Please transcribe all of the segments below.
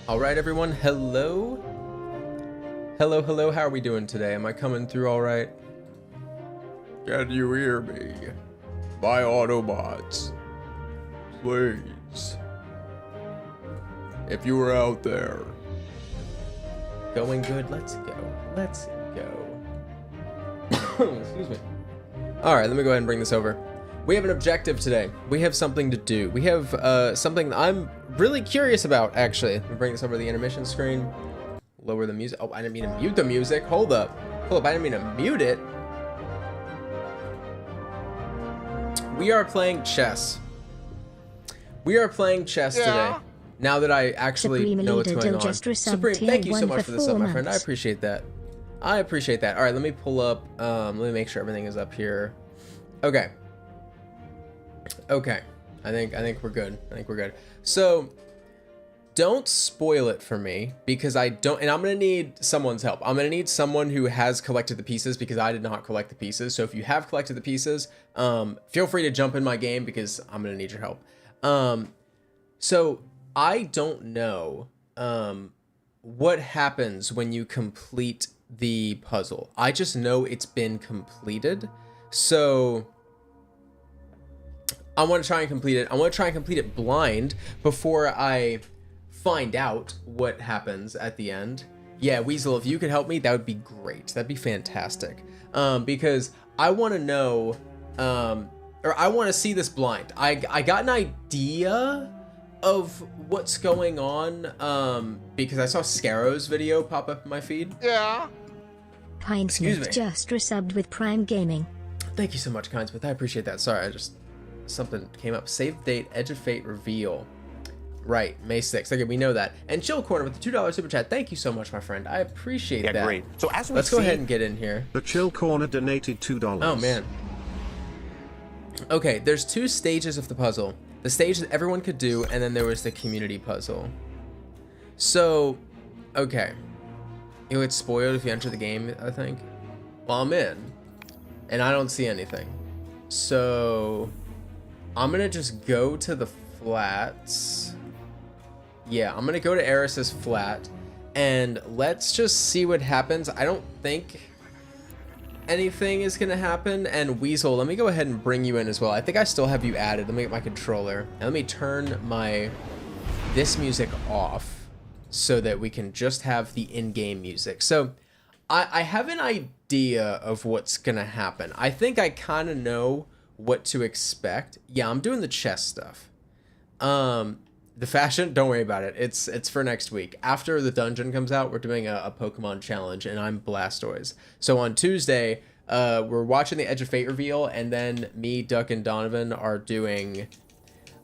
All right, everyone. Hello. Hello, hello. How are we doing today? Am I coming through all right? Can you hear me? My Autobots. Please. If you were out there. Going good. Let's go. Let's go. Excuse me. All right, let me go ahead and bring this over. We have an objective today. We have something to do. We have something that I'm really curious about, actually. Let me bring this over to the intermission screen. Lower the music. Oh, I didn't mean to mute the music. Hold up. Hold up. I didn't mean to mute it. We are playing chess. We are playing chess today. Now that I actually Supreme know what's going on. Supreme, thank you so much for the sub, my friend. I months. appreciate that. I appreciate that. All right, let me pull up. Let me make sure everything is up here. Okay. Okay. I think we're good. I think we're good. So, don't spoil it for me because I don't, and I'm gonna need someone's help. I'm gonna need someone who has collected the pieces because I did not collect the pieces. So if you have collected the pieces, feel free to jump in my game because I'm gonna need your help. So I don't know what happens when you complete the puzzle. I just know it's been completed. So I want to try and complete it. I want to try and complete it blind before I find out what happens at the end. Yeah, Weasel, if you could help me, that would be great. That'd be fantastic. Because I want to know, or I want to see this blind. I got an idea of what's going on because I saw Scarrow's video pop up in my feed. Yeah. Excuse me. Kindsmith just resubbed with Prime Gaming. Thank you so much, Kindsmith. I appreciate that. Sorry, something came up. Save date, Edge of Fate reveal. Right, May 6th. Okay, we know that. And Chill Corner with the $2 super chat. Thank you so much, my friend. I appreciate that. Great. So as we Let's go ahead and get in here. The Chill Corner donated $2. Oh, man. Okay, there's two stages of the puzzle. The stage that everyone could do, and then there was the community puzzle. So, okay. It gets spoiled if you enter the game, I think. Well, I'm in. And I don't see anything. So I'm gonna just go to the flats. Yeah, I'm gonna go to Eris's flat and let's just see what happens. I don't think anything is gonna happen. And Weasel, let me go ahead and bring you in as well. I think I still have you added. Let me get my controller and let me turn this music off so that we can just have the in-game music. So I have an idea of what's gonna happen. I think I kind of know what to expect. Yeah, I'm doing the chess stuff. The fashion, don't worry about it. It's for next week. After the dungeon comes out, we're doing a Pokemon challenge, and I'm Blastoise. So on Tuesday, we're watching the Edge of Fate reveal, and then me, Duck, and Donovan are doing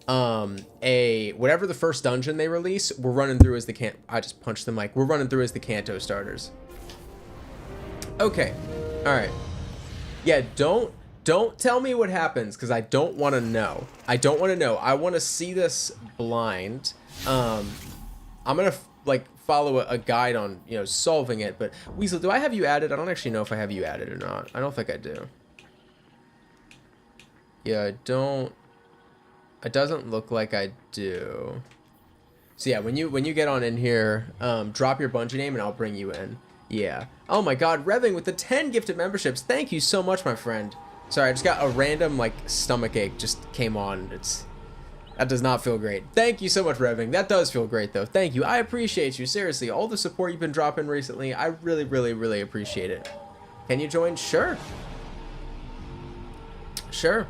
whatever the first dungeon they release. We're running through as the I just punched the mic. We're running through as the Kanto starters. Okay. All right. Yeah, don't tell me what happens because I don't want to know. I don't want to know. I want to see this blind. I'm going to like follow a guide on, solving it, but Weasel, do I have you added? I don't actually know if I have you added or not. I don't think I do. Yeah, I don't. It doesn't look like I do. So yeah, when you get on in here, drop your Bungie name and I'll bring you in. Yeah. Oh my god, Revving with the 10 gifted memberships. Thank you so much, my friend. Sorry, I just got a random, stomach ache just came on. That does not feel great. Thank you so much, Revving. That does feel great, though. Thank you. I appreciate you. Seriously, all the support you've been dropping recently, I really, really, really appreciate it. Can you join? Sure. Sure.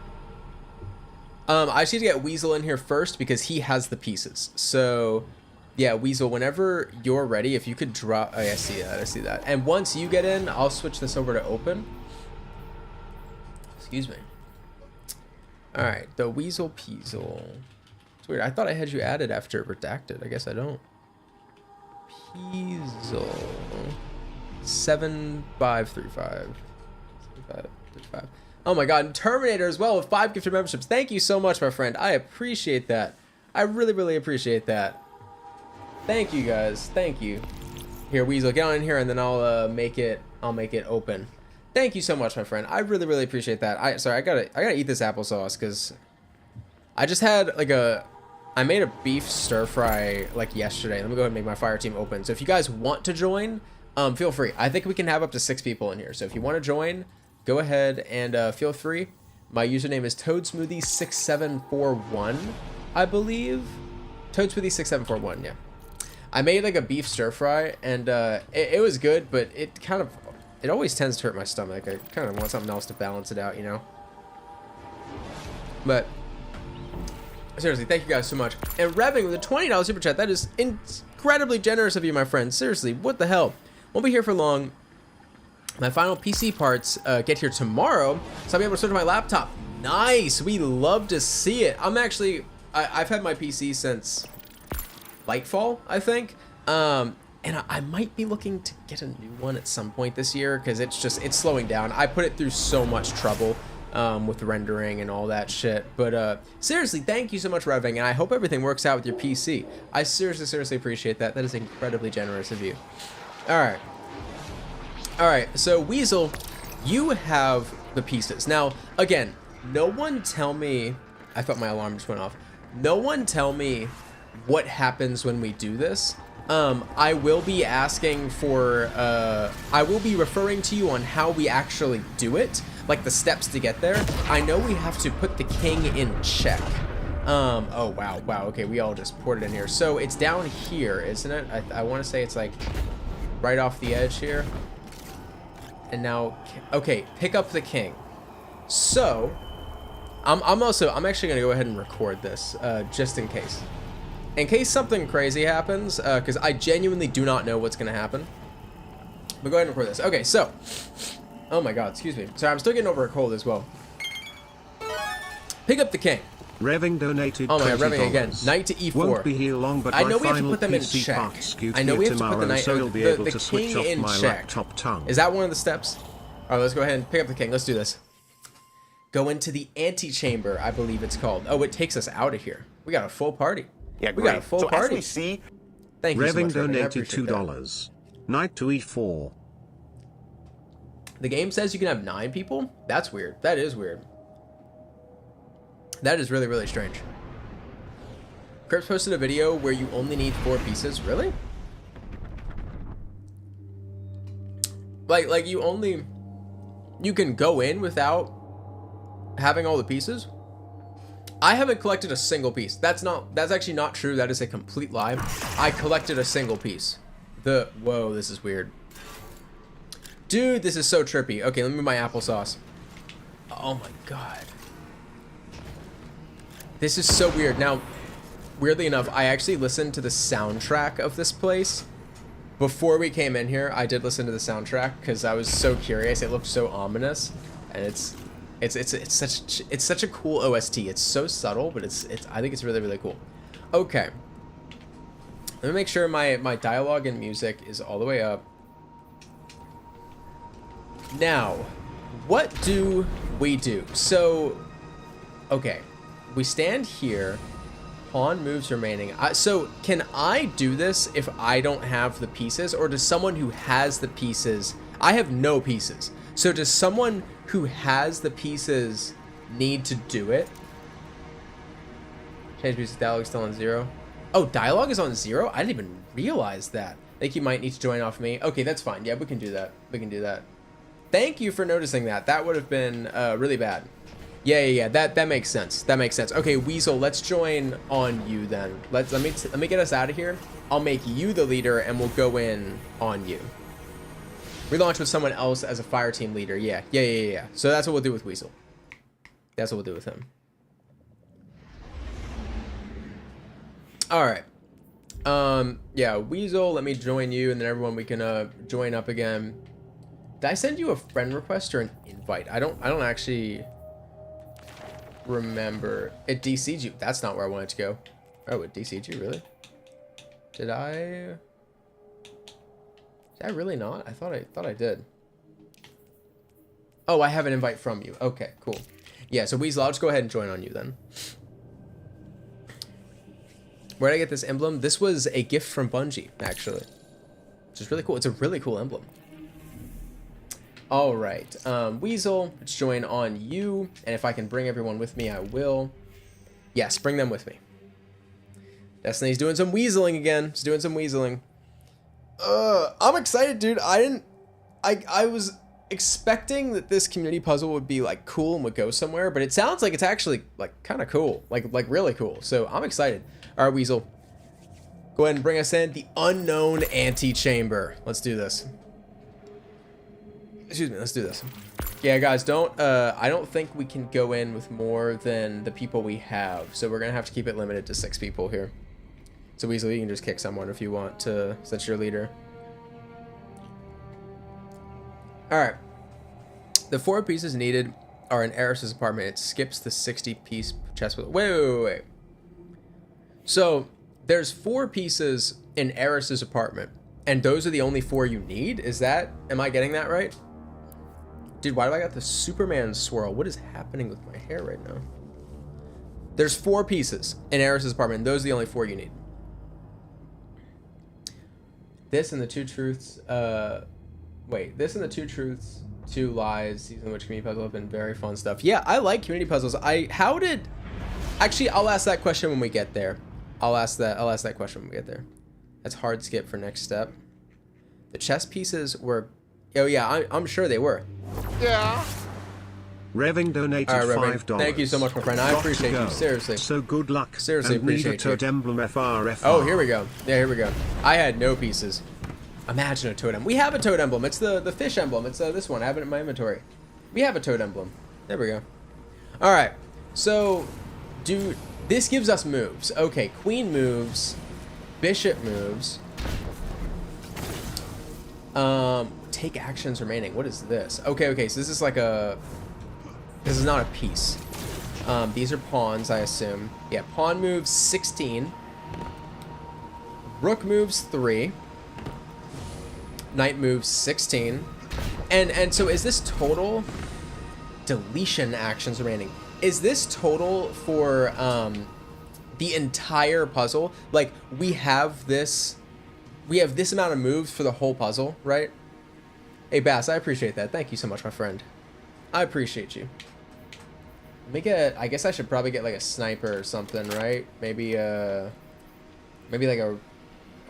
I just need to get Weasel in here first because he has the pieces. So, yeah, Weasel, whenever you're ready, if you could drop... Oh, yeah, I see that. I see that. And once you get in, I'll switch this over to open. Excuse me. All right, the Weasel Peasel. It's weird. I thought I had you added after redacted. I guess I don't. Peasel. 7535. 7535. Oh my god, and Terminator as well with 5 gifted memberships. Thank you so much, my friend. I appreciate that. I really, really appreciate that. Thank you, guys. Thank you. Here, Weasel, get on in here, and then I'll make it open. Thank you so much, my friend. I really, really appreciate that. Sorry, I gotta eat this applesauce because I just had like a I made a beef stir fry like yesterday. Let me go ahead and make my fire team open. So if you guys want to join, feel free. I think we can have up to 6 people in here. So if you want to join, go ahead and feel free. My username is toadsmoothie6741, I believe. Toadsmoothie6741, yeah. I made like a beef stir fry, and it was good, but it always tends to hurt my stomach. I kind of want something else to balance it out, you know? But seriously, thank you guys so much. And Revving with a $20 super chat. That is incredibly generous of you, my friend. Seriously, what the hell? Won't be here for long. My final PC parts get here tomorrow, so I'll be able to switch to my laptop. Nice. We love to see it. I've had my PC since Lightfall, I think. And I might be looking to get a new one at some point this year because it's slowing down. I put it through so much trouble with rendering and all that shit. But seriously, thank you so much, Revving, and I hope everything works out with your PC. I seriously appreciate that. That is incredibly generous of you. All right, so Weasel, you have the pieces. Now, again, no one tell me, I thought my alarm just went off. No one tell me what happens when we do this. I will be asking for, I will be referring to you on how we actually do it, like the steps to get there. I know we have to put the king in check. Oh, wow, okay, we all just poured it in here. So it's down here, isn't it? I want to say it's like right off the edge here. And now, okay, pick up the king. So, I'm actually gonna go ahead and record this, just in case. In case something crazy happens, because I genuinely do not know what's gonna happen. But go ahead and record this. Okay, so, oh my god, excuse me. Sorry, I'm still getting over a cold as well. Pick up the king. Revving donated oh my god, $20. Revving again. Knight to e4. Won't be here long, but I know we have to final put them in PC check. parts due I know we have to put the tomorrow, knight, so you'll be able the to switch king off in my check. laptop tongue. Is that one of the steps? All right, let's go ahead and pick up the king. Let's do this. Go into the antechamber, I believe it's called. Oh, it takes us out of here. We got a full party. Yeah, we great. got a full so party. As we see, thank you so Revving much, Revving. I donated appreciate $2. Knight to e4. The game says you can have 9 people? That's weird. That is weird. That is really strange. Crips posted a video where you only need 4 pieces. Really? Like you can go in without having all the pieces? I haven't collected a single piece. That's actually not true. That is a complete lie. I collected a single piece. Whoa, this is weird. Dude, this is so trippy. Okay, let me move my applesauce. Oh my god. This is so weird. Now, weirdly enough, I actually listened to the soundtrack of this place. Before we came in here, I did listen to the soundtrack because I was so curious. It looked so ominous, and it's such a cool OST. It's so subtle, but I think it's really cool. Okay. Let me make sure my dialogue and music is all the way up. Now, what do we do? So, okay, we stand here. Pawn moves remaining. So, can I do this if I don't have the pieces, or does someone who has the pieces? I have no pieces. So, does someone who has the pieces need to do it? Change music dialogue still on 0. Oh, dialogue is on 0? I didn't even realize that. I think you might need to join off me. Okay, that's fine. Yeah, we can do that. We can do that. Thank you for noticing that. That would have been really bad. Yeah. That makes sense. That makes sense. Okay, Weasel, let's join on you then. Let me get us out of here. I'll make you the leader, and we'll go in on you. Relaunch with someone else as a fire team leader. Yeah. So that's what we'll do with Weasel. That's what we'll do with him. All right. Yeah, Weasel, let me join you, and then everyone we can join up again. Did I send you a friend request or an invite? I don't actually remember. It DC'd you. That's not where I wanted to go. Oh, it DC'd you, really? Did I really not? I thought I did. Oh, I have an invite from you. Okay, cool. Yeah, so Weasel, I'll just go ahead and join on you then. Where did I get this emblem? This was a gift from Bungie, actually. Which is really cool. It's a really cool emblem. All right, Weasel, let's join on you. And if I can bring everyone with me, I will. Yes, bring them with me. Destiny's doing some weaseling again. He's doing some weaseling. I'm excited, dude. I was expecting that this community puzzle would be like cool and would go somewhere, but it sounds like it's actually like kind of cool, like really cool. So I'm excited. All right, Weasel, go ahead and bring us in the unknown antechamber. Let's do this. Excuse me. Let's do this. Yeah, guys, I don't think we can go in with more than the people we have, so we're gonna have to keep it limited to 6 people here. So Weasel, you can just kick someone if you want to, since you're leader. Alright. The 4 pieces needed are in Eris's apartment. It skips the 60-piece chest. Wait. So, there's 4 pieces in Eris's apartment, and those are the only 4 you need? Am I getting that right? Dude, why do I got the Superman swirl? What is happening with my hair right now? There's 4 pieces in Eris's apartment, and those are the only 4 you need. This and the 2 truths, this and the 2 truths, 2 lies, season which community puzzle have been very fun stuff. Yeah, I like community puzzles. Actually, I'll ask that question when we get there. I'll ask that question when we get there. That's hard skip for next step. The chess pieces were, oh yeah, I'm sure they were. Yeah. Reving donated $5. Thank you so much, my friend. I appreciate you, seriously. So good luck. Seriously, and appreciate need a toad you. emblem FRFR. Oh, here we go. Yeah, here we go. I had no pieces. Imagine a toad emblem. We have a toad emblem. It's the fish emblem. It's this one. I have it in my inventory. We have a toad emblem. There we go. All right. So, dude, this gives us moves. Okay, queen moves. Bishop moves. Take actions remaining. What is this? Okay. So this is like this is not a piece. These are pawns, I assume. Yeah, pawn moves 16. Rook moves 3. Knight moves 16. And so is this total deletion actions remaining? Is this total for the entire puzzle? Like we have this amount of moves for the whole puzzle, right? Hey Bass, I appreciate that. Thank you so much, my friend. I appreciate you. I guess I should probably get like a sniper or something, right? Maybe like a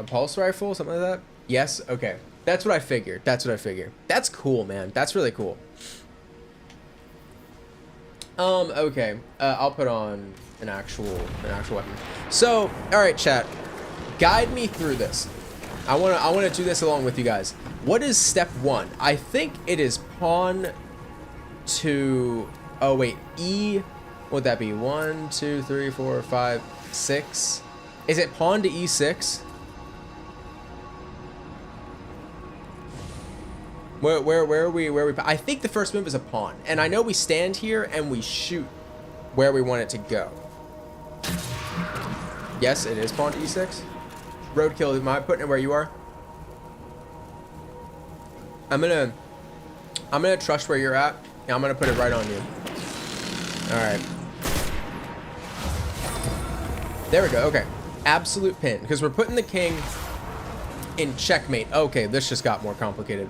pulse rifle, something like that. Yes, okay. That's what I figured. That's cool, man. That's really cool. Okay. I'll put on an actual weapon. So, all right, chat. Guide me through this. I wanna do this along with you guys. What is step 1? I think it is pawn to. Oh wait, E. What would that be? 1, 2, 3, 4, 5, 6. Is it pawn to E6? Where are we? I think the first move is a pawn, and I know we stand here and we shoot where we want it to go. Yes, it is pawn to E6. Roadkill, am I putting it where you are? I'm gonna trust where you're at, and I'm gonna put it right on you. All right. There we go. Okay. Absolute pin, because we're putting the king in checkmate. Okay, this just got more complicated.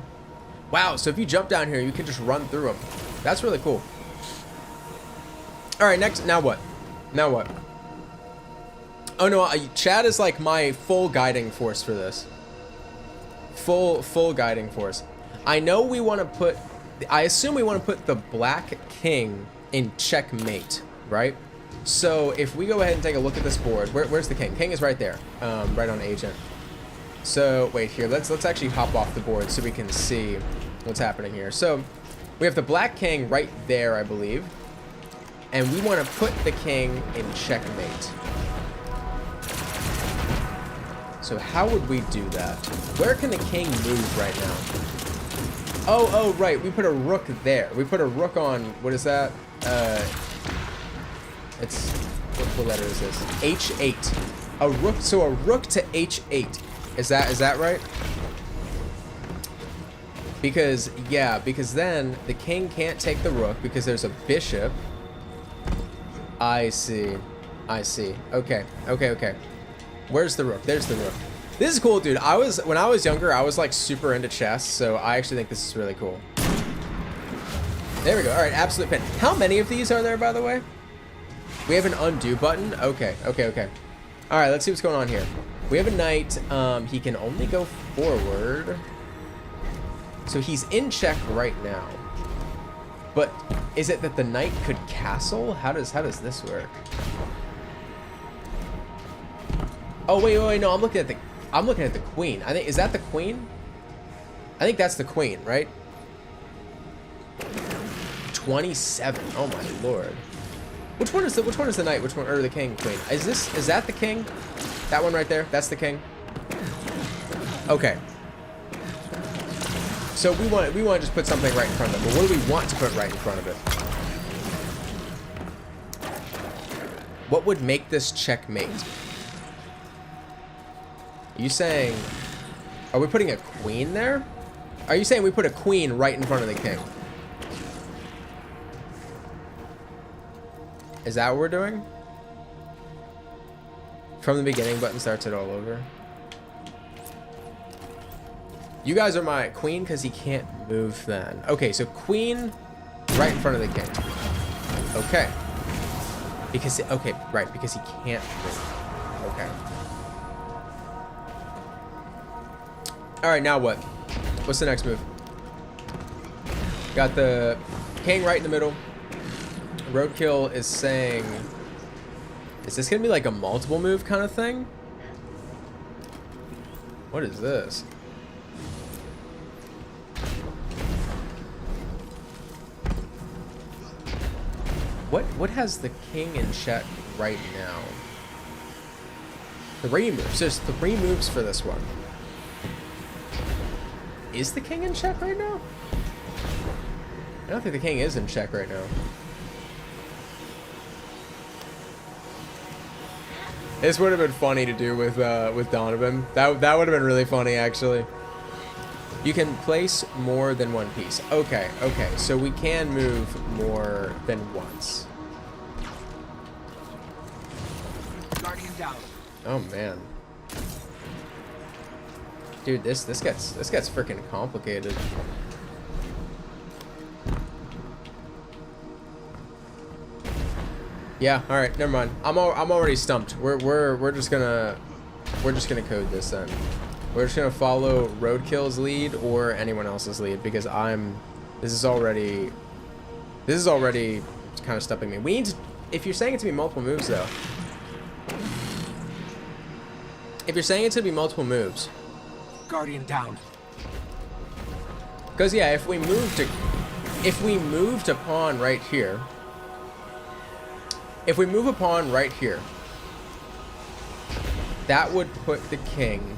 Wow, so if you jump down here, you can just run through them. That's really cool. All right, next. Now what? Oh no, Chad is like my full guiding force for this. Full guiding force. I know we want to put. I assume we want to put the black king in checkmate, right? So if we go ahead and take a look at this board, where's the king? King is right there, right on agent. So wait here, let's actually hop off the board so we can see what's happening here. So we have the black king right there, I believe, and we want to put the king in checkmate. So how would we do that? Where can the king move right now? Oh, right, we put a rook there. We put a rook on, what is that? It's, what letter is this? H8. A rook, so a rook to H8. Is that right? Because then the king can't take the rook because there's a bishop. I see. Okay. Where's the rook? There's the rook. This is cool, dude. When I was younger, I was like super into chess, so I actually think this is really cool. There we go. All right, absolute pin. How many of these are there, by the way? We have an undo button. Okay. All All right, let's see what's going on here. We have a knight. He can only go forward. So he's in check right now. But is it that the knight could castle? How does this work? Oh wait, no, I'm looking at the queen. I think, is that the queen? I think that's the queen, right? 27. Oh my lord. Which one is the knight? Which one, or the king, queen? Is that the king? That one right there? That's the king. Okay. So we want to just put something right in front of it. But what do we want to put right in front of it? What would make this checkmate? Are you saying, are we putting a queen there? Are you saying we put a queen right in front of the king? Is that what we're doing? From the beginning button starts it all over. You guys are my queen because he can't move then. Okay, so queen right in front of the king. Okay. Because, okay, right, because he can't move. Okay. All right, now what? What's the next move? Got the king right in the middle. Roadkill is saying, is this gonna be like a multiple move kind of thing? What is this? What has the king in check right now? 3 moves. There's 3 moves for this one. Is the king in check right now? I don't think the king is in check right now. This would have been funny to do with Donovan. That would have been really funny, actually. You can place more than 1 piece. Okay, okay. So we can move more than once. Guardian down. Oh man. Dude, this gets freaking complicated. Yeah, all right, never mind. I'm already stumped. We're just gonna code this then. We're just gonna follow Roadkill's lead or anyone else's lead because this is already kind of stumping me. We need to, if you're saying it to be multiple moves though. If you're saying it to be multiple moves. Guardian down. Because yeah, if we moved a pawn right here. If we move a pawn right here, that would put the king.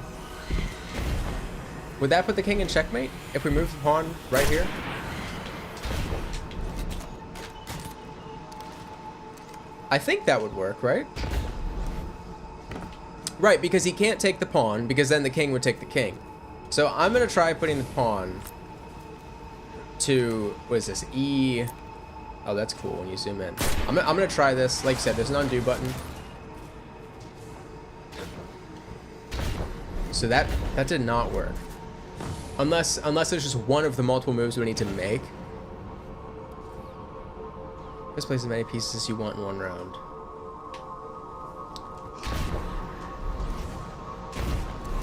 Would that put the king in checkmate if we move the pawn right here? I think that would work, right? Right, because he can't take the pawn, because then the king would take the king. So I'm gonna try putting the pawn to, what is this, E? Oh, that's cool when you zoom in. I'm gonna try this. Like I said, there's an undo button. So that did not work. Unless there's just one of the multiple moves we need to make. Just place as many pieces as you want in 1 round.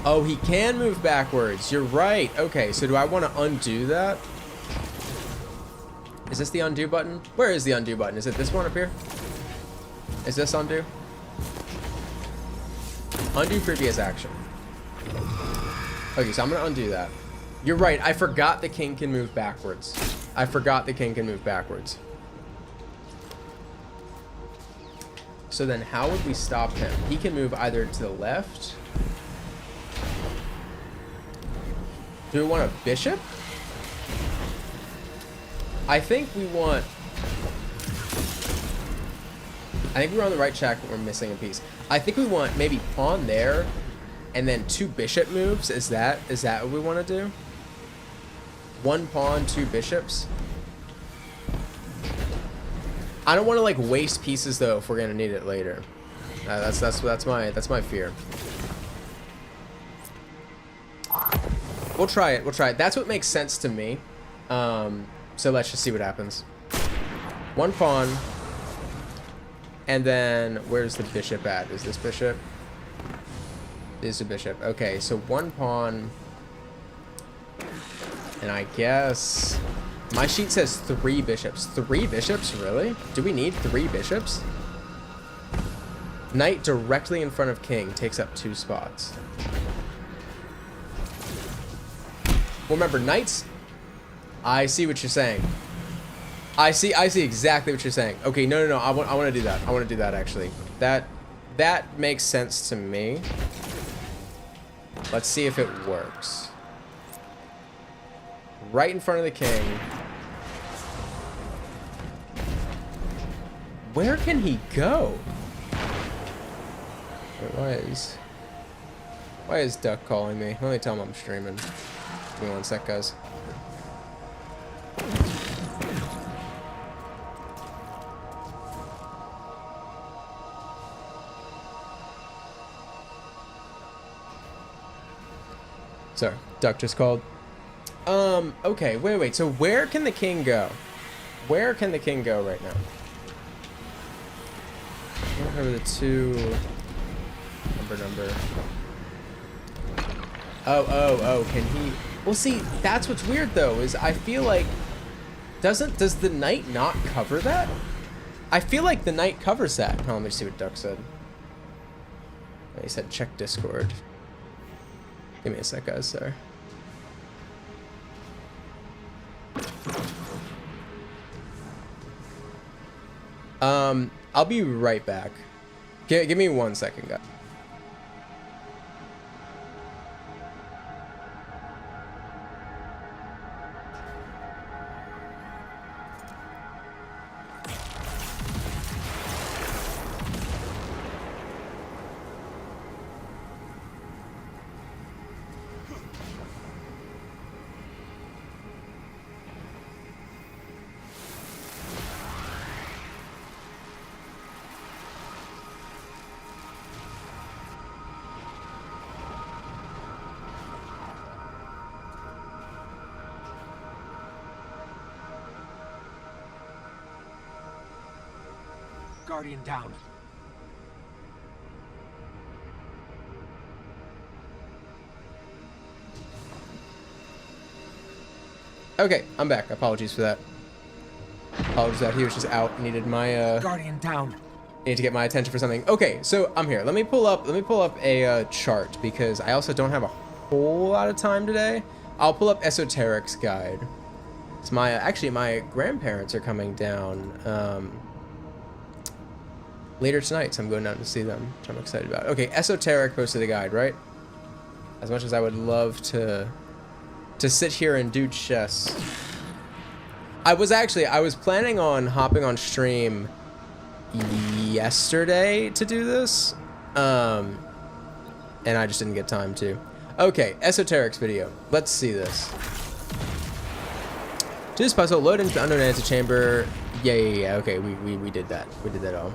Oh, he can move backwards. You're right. Okay, so do I want to undo that? Is this the undo button? Where is the undo button? Is it this one up here? Is this undo? Undo previous action. Okay, so I'm going to undo that. You're right. I forgot the king can move backwards. I forgot the king can move backwards. So then how would we stop him? He can move either to the left. Do we want a bishop? I think we want... I think we're on the right track, but we're missing a piece. I think we want maybe pawn there, and then 2 bishop moves. Is that what we want to do? 1 pawn, 2 bishops. I don't want to like waste pieces though if we're gonna need it later. That's my fear. We'll try it. We'll try it. That's what makes sense to me. So let's just see what happens. 1 pawn. And then where's the bishop at? Is this bishop? Is a bishop. Okay, so one pawn. And I guess my sheet says 3 bishops. 3 bishops, really? Do we need 3 bishops? Knight directly in front of king takes up 2 spots. Well, remember, knights. I see what you're saying. I see exactly what you're saying. Okay, no. I want to do that. I want to do that actually. That makes sense to me. Let's see if it works. Right in front of the king. Where can he go? Wait, why is Duck calling me? Let me tell him I'm streaming. Give me 1 sec, guys. Sorry, Duck just called. Okay, wait. So where can the king go? Where can the king go right now? Over the 2 number. Oh, can he? Well, see, that's what's weird though, is I feel like does the knight not cover that? I feel like the knight covers that. Oh, let me see what Duck said. He said check Discord. Give me a sec, guys, sorry. I'll be right back. Give me 1 second, guys. Guardian down. Okay, I'm back. Apologies for that. Apologies that he was just out. Needed my Guardian down. Need to get my attention for something. Okay, so I'm here. Let me pull up a chart because I also don't have a whole lot of time today. I'll pull up Esoteric's guide. It's actually my grandparents are coming down later tonight, so I'm going down to see them, which I'm excited about. Okay, Esoteric posted a guide, right? As much as I would love to sit here and do chess, I was planning on hopping on stream yesterday to do this, and I just didn't get time to. Okay, Esoteric's video. Let's see this. To this puzzle, load into the unknown antechamber. Yeah. Okay, we did that. We did that all.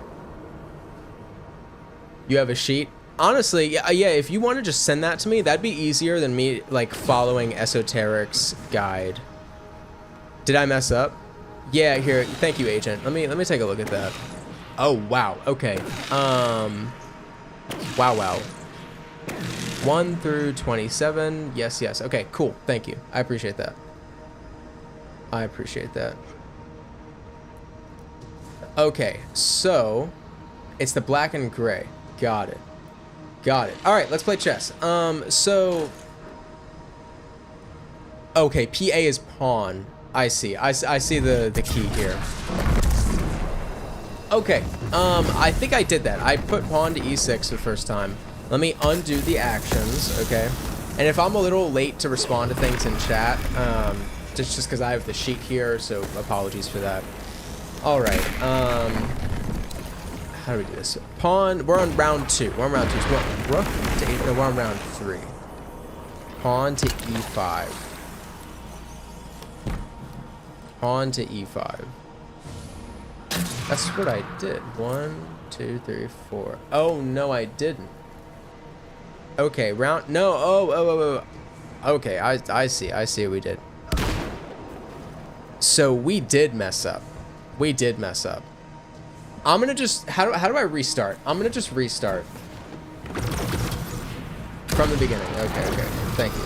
You have a sheet? Honestly, yeah, if you want to just send that to me, that'd be easier than me, like, following Esoteric's guide. Did I mess up? Yeah, here, thank you, agent. Let me take a look at that. Oh, wow, okay. Wow. 1 through 27, yes, okay, cool, thank you. I appreciate that. Okay, so, it's the black and gray. Got it. All right, let's play chess. So, okay, PA is pawn. I see the key here. Okay, I think I did that. I put pawn to e6 for the first time. Let me undo the actions, okay? And if I'm a little late to respond to things in chat, just because I have the sheet here, so apologies for that. All right, how do we do this? Pawn, we're on round 2. We're on round 2. So rook to 8, no, we're on round 3. Pawn to e5. Pawn to e5. That's what I did. 1, 2, 3, 4. Oh, no, I didn't. Okay, round, no, oh. Okay, I see what we did. So we did mess up. I'm gonna just, how do I restart? I'm gonna just restart. From the beginning. Okay, okay. Thank you.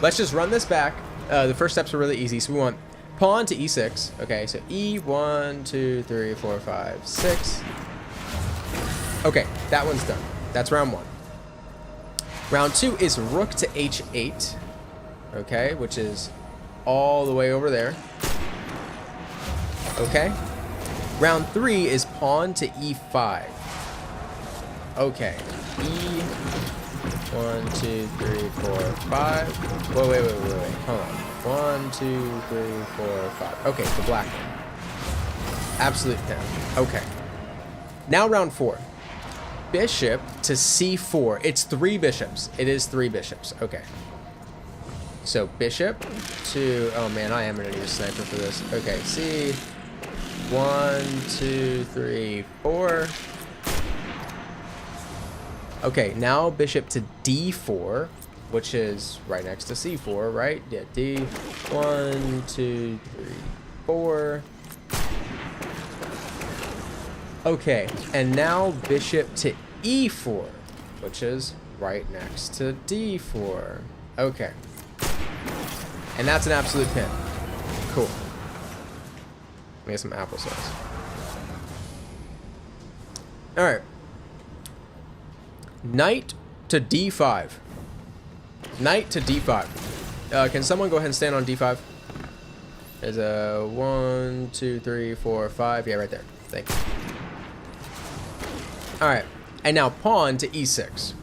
Let's just run this back. The first steps are really easy. So we want pawn to e6. Okay, so e1, 2, 3, 4, 5, 6. Okay, that one's done. That's round 1. Round 2 is rook to h8. Okay, which is all the way over there. Okay. Round 3 is pawn to e5. Okay. E1, 2, 3, 4, 5. Wait. Hold on. 1, 2, 3, 4, 5. Okay, the black one. Absolute pin. Okay. Now round 4. Bishop to c4. It's 3 bishops. It is 3 bishops. Okay. So bishop to... Oh man, I am going to need a sniper for this. Okay, c... 1, 2, 3, 4. Okay, now bishop to d4, which is right next to c4, right? Yeah, d. 1, 2, 3, 4. Okay, and now bishop to e4, which is right next to d4. Okay. And that's an absolute pin. Cool. Let me get some applesauce. Alright. Knight to d5. Knight to d5. Can someone go ahead and stand on d5? There's a 1, 2, 3, 4, 5. Yeah, right there. Thank you. Alright. And now pawn to e6.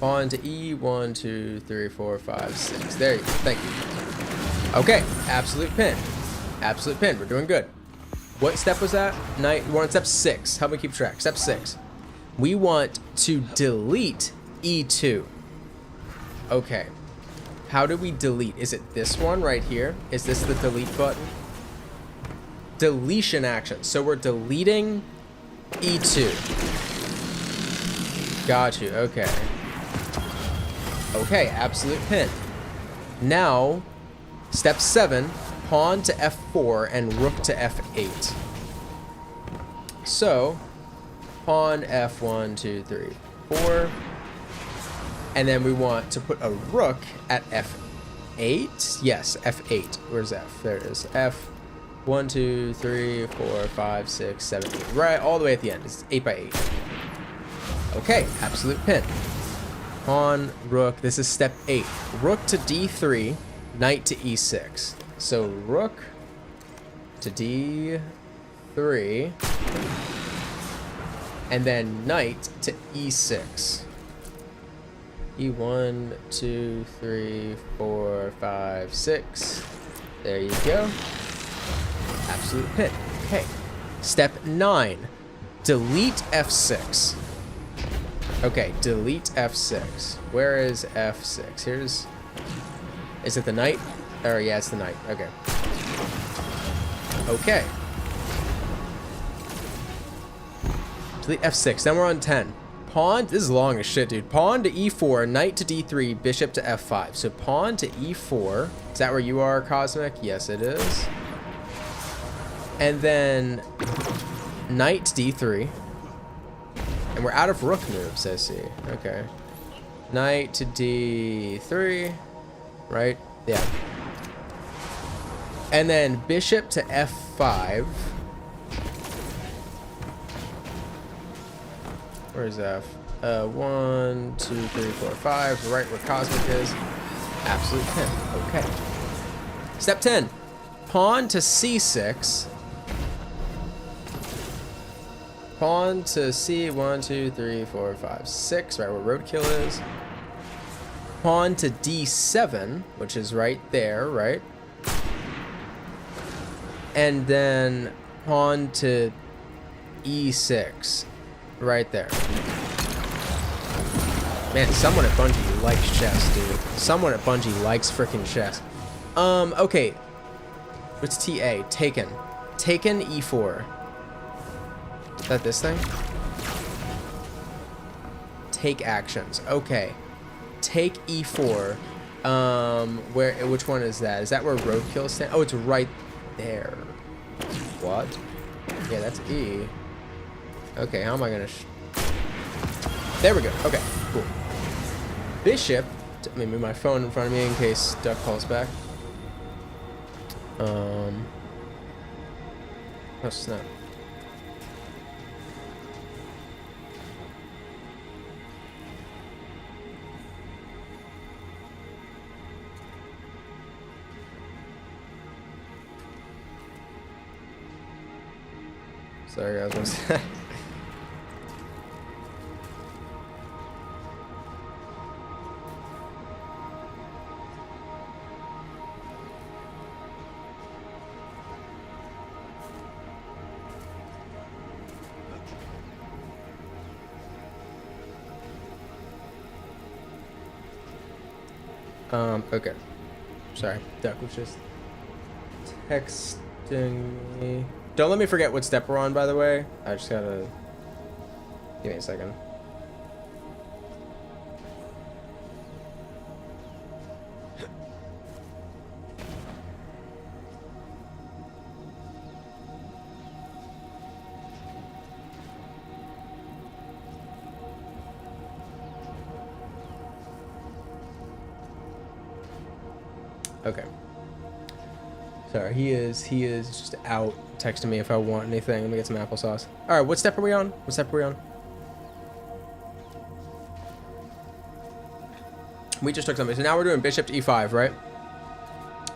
Pawn to e1, 2, 3, 4, 5, 6. There you go. Thank you. Okay. Absolute pin. Absolute pin. We're doing good. What step was that? Knight. We're on step 6. Help me keep track. Step 6. We want to delete e2. Okay. How do we delete? Is it this one right here? Is this the delete button? Deletion action. So we're deleting e2. Got you. Okay. Okay. Absolute pin. Now, step 7. Pawn to f4 and rook to f8. So, pawn f1, 2, 3, 4. And then we want to put a rook at f8. Yes, f8. Where's f? There it is. f1, 2, 3, 4, 5, 6, 7, 8. Right, all the way at the end. It's 8 by 8. Okay, absolute pin. Pawn, rook. This is step 8. Rook to d3, knight to e6. So rook to d3, and then knight to e6. e1, 2, 3, 4, 5, 6. There you go. Absolute pin. Okay. Step 9. Delete f6. Okay, delete f6. Where is f6? Here's... Is it the knight? Oh, yeah, it's the knight. Okay. Okay. Delete f6. Then we're on 10. Pawn. This is long as shit, dude. Pawn to e4, knight to d3, bishop to f5. So pawn to e4. Is that where you are, Cosmic? Yes, it is. And then knight to d3. And we're out of rook moves, I see. Okay. Knight to d3. Right? Yeah. And then bishop to f5. Where's f? 1, 2, 3, 4, 5. Right where Cosmic is. Absolute pin. Okay. Step 10. Pawn to c6. Pawn to c1, 2, 3, 4, 5, 6. Right where roadkill is. Pawn to d7, which is right there, right? And then pawn to e6, right there. Man, someone at Bungie likes chess, dude. Someone at Bungie likes freaking chess. Okay. What's TA? Taken. Taken e4. Is that this thing? Take actions. Okay. Take e4. Which one is that? Is that where roadkill stands? Oh, it's right there. What? Yeah, that's E. Okay, how am I gonna There we go. Okay, cool. Bishop. Let me move my phone in front of me in case Duck calls back. Oh snap. Sorry guys, one sec. Okay. Sorry, Duck was just texting me. Don't let me forget what step we're on, by the way. I just gotta... Give me a second. Okay. Sorry, he is just out texting me if I want anything. Let me get some applesauce. All right, what step are we on? What step are we on? We just took something. So now we're doing bishop to e5, right?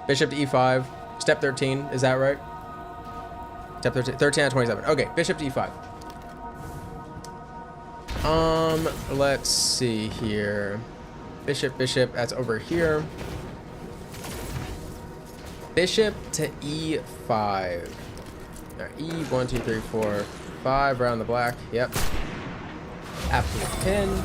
Bishop to e5. Step 13, is that right? Step 13, 13 out of 27. Okay, bishop to e5. Let's see here. Bishop, that's over here. Bishop to e5. Right, e1, 2, 3, 4, 5 around the black. Yep. Absolute pin.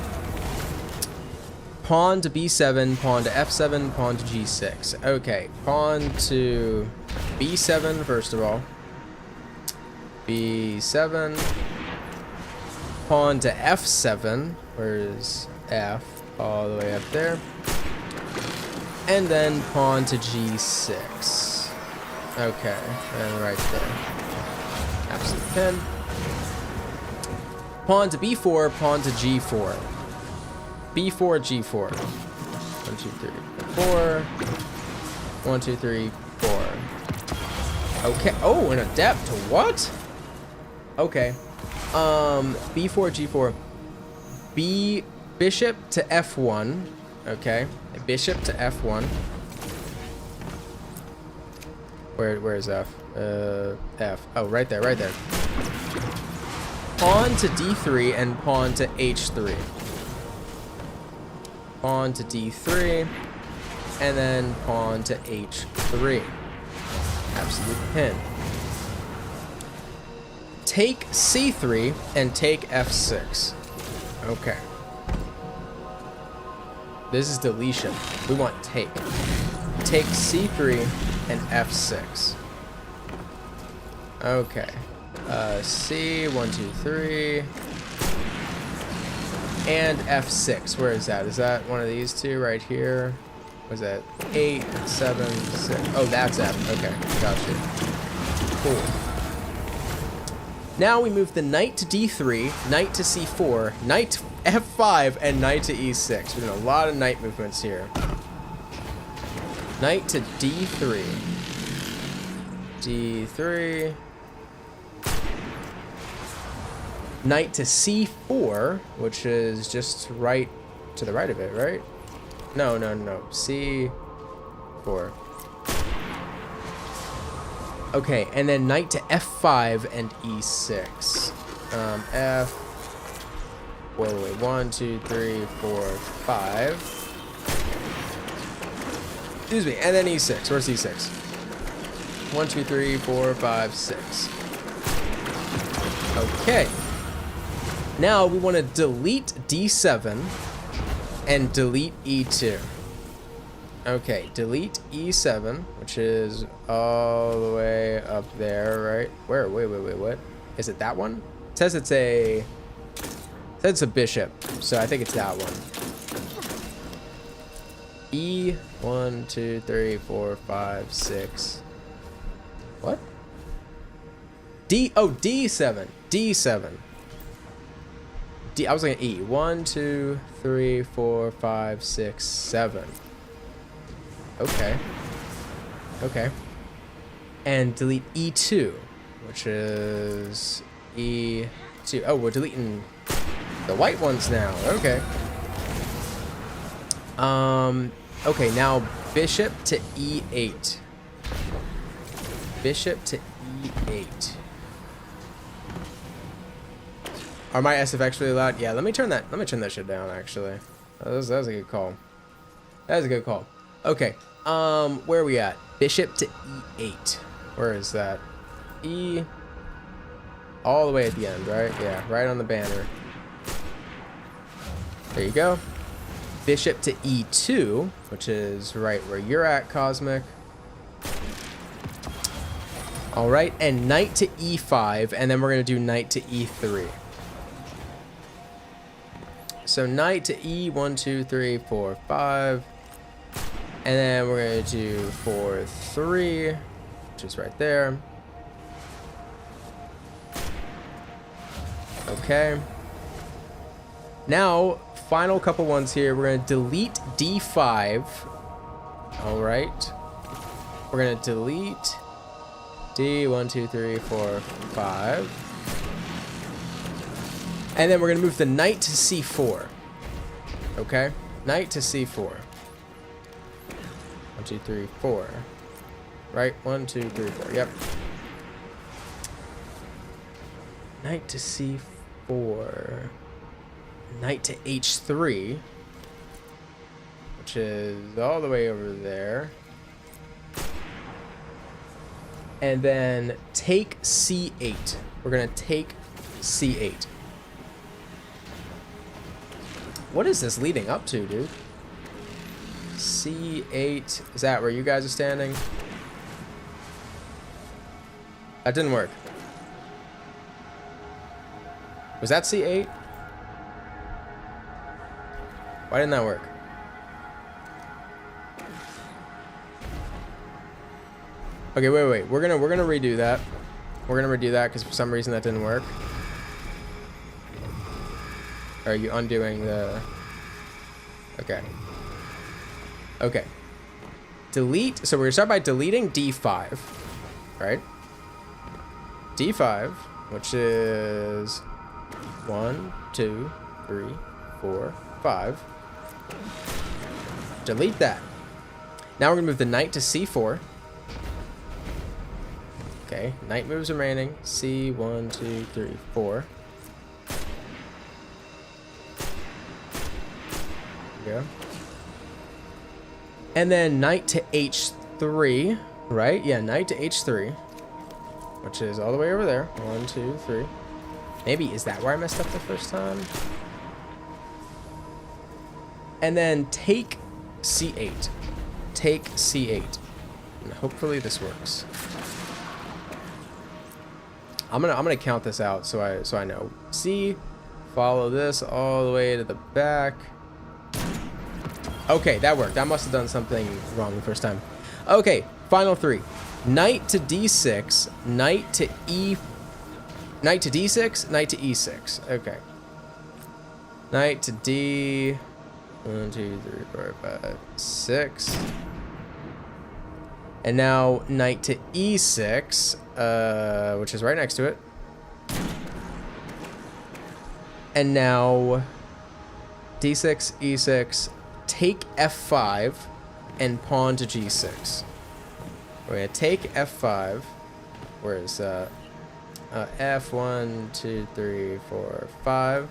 Pawn to b7, pawn to f7, pawn to g6. Okay, pawn to b7 first of all. b7. Pawn to f7. Where's f? All the way up there. And then pawn to g6. Okay, and right there. Absolute pin. Pawn to b4, pawn to g4. b4, g4. 1, 2, 3, 4. 1, 2, 3, 4. Okay. Oh, an adept. What? Okay. b4, g4. Bishop to f1. Okay. Bishop to f1. Where is f? F. Oh, right there, right there. Pawn to d3 and pawn to h3. Pawn to d3 and then pawn to h3. Absolute pin. Take c3 and take f6. Okay. This is deletion. We want take. Take c3 and f6. Okay. C, 1, 2, 3. And f6. Where is that? Is that one of these two right here? Was that 8, 7, 6? Oh, that's f. Okay, gotcha. Cool. Now we move the knight to d3, knight to c4, knight to f5, and knight to e6. We're doing a lot of knight movements here. Knight to d3. d3. Knight to c4, which is just right to the right of it, right? No. c4. Okay, and then knight to f5 and e6. F. Wait. 1, 2, 3, 4, 5. Excuse me, and then e6. Where's e6? 1, 2, 3, 4, 5, 6. Okay. Now we want to delete d7 and delete e2. Okay, delete e7, which is all the way up there, right? Where? Wait, what? Is it that one? It says it's a bishop, so I think it's that one. E, 1, 2, 3, 4, 5, 6. What? D, oh, D7. D7. D. I was looking at E. 1, 2, 3, 4, 5, 6, 7. Okay. Okay. And delete E2, which is E2. Oh, we're deleting the white ones now. Okay. Okay, now bishop to E8. Bishop to E8. Are my SFX really loud? Yeah, let me turn that shit down actually. That was a good call. That was a good call. Okay. Where are we at? Bishop to E8. Where is that? E all the way at the end, right? Yeah, right on the banner. There you go. Bishop to E2, which is right where you're at, Cosmic. All right, and knight to E5, and then we're gonna do knight to E3. So knight to E1, 2, 3, 4, 5, and then we're gonna do 4, 3, which is right there. Okay. Now, final couple ones here. We're gonna delete D5. All right. We're gonna delete D1, 2, 3, 4, 5. And then we're gonna move the knight to C4. Okay? Knight to C4. 1, 2, 3, 4. Right? 1, 2, 3, 4. Yep. Knight to C4. Knight to H3. Which is all the way over there. And then take C8. We're gonna take C8. What is this leading up to, dude? C8. Is that where you guys are standing? That didn't work. Was that C8? Why didn't that work? Okay, wait. We're gonna redo that. We're gonna redo that because for some reason that didn't work. Are you undoing the... Okay. Okay. Delete. So we're going to start by deleting D5. Right? D5, which is 1, 2, 3, 4, 5. Delete that. Now we're going to move the knight to C4. Okay. Knight moves remaining. C1, 2, 3, 4. Go. And then knight to H3, right? Yeah, knight to H3, which is all the way over there. 1, 2, 3. Maybe, is that where I messed up the first time? And then take C8. Take C8. And hopefully this works. I'm gonna count this out so I know. C, follow this all the way to the back. Okay, that worked. I must have done something wrong the first time. Okay, final three. Knight to D6, knight to E... Knight to D6, knight to E6. Okay. Knight to D... 1, 2, 3, 4, 5, 6. And now knight to E6, which is right next to it. And now D6, E6... Take F5 and pawn to G6. We're going to take F5. Where is F1, 2, 3, 4, 5.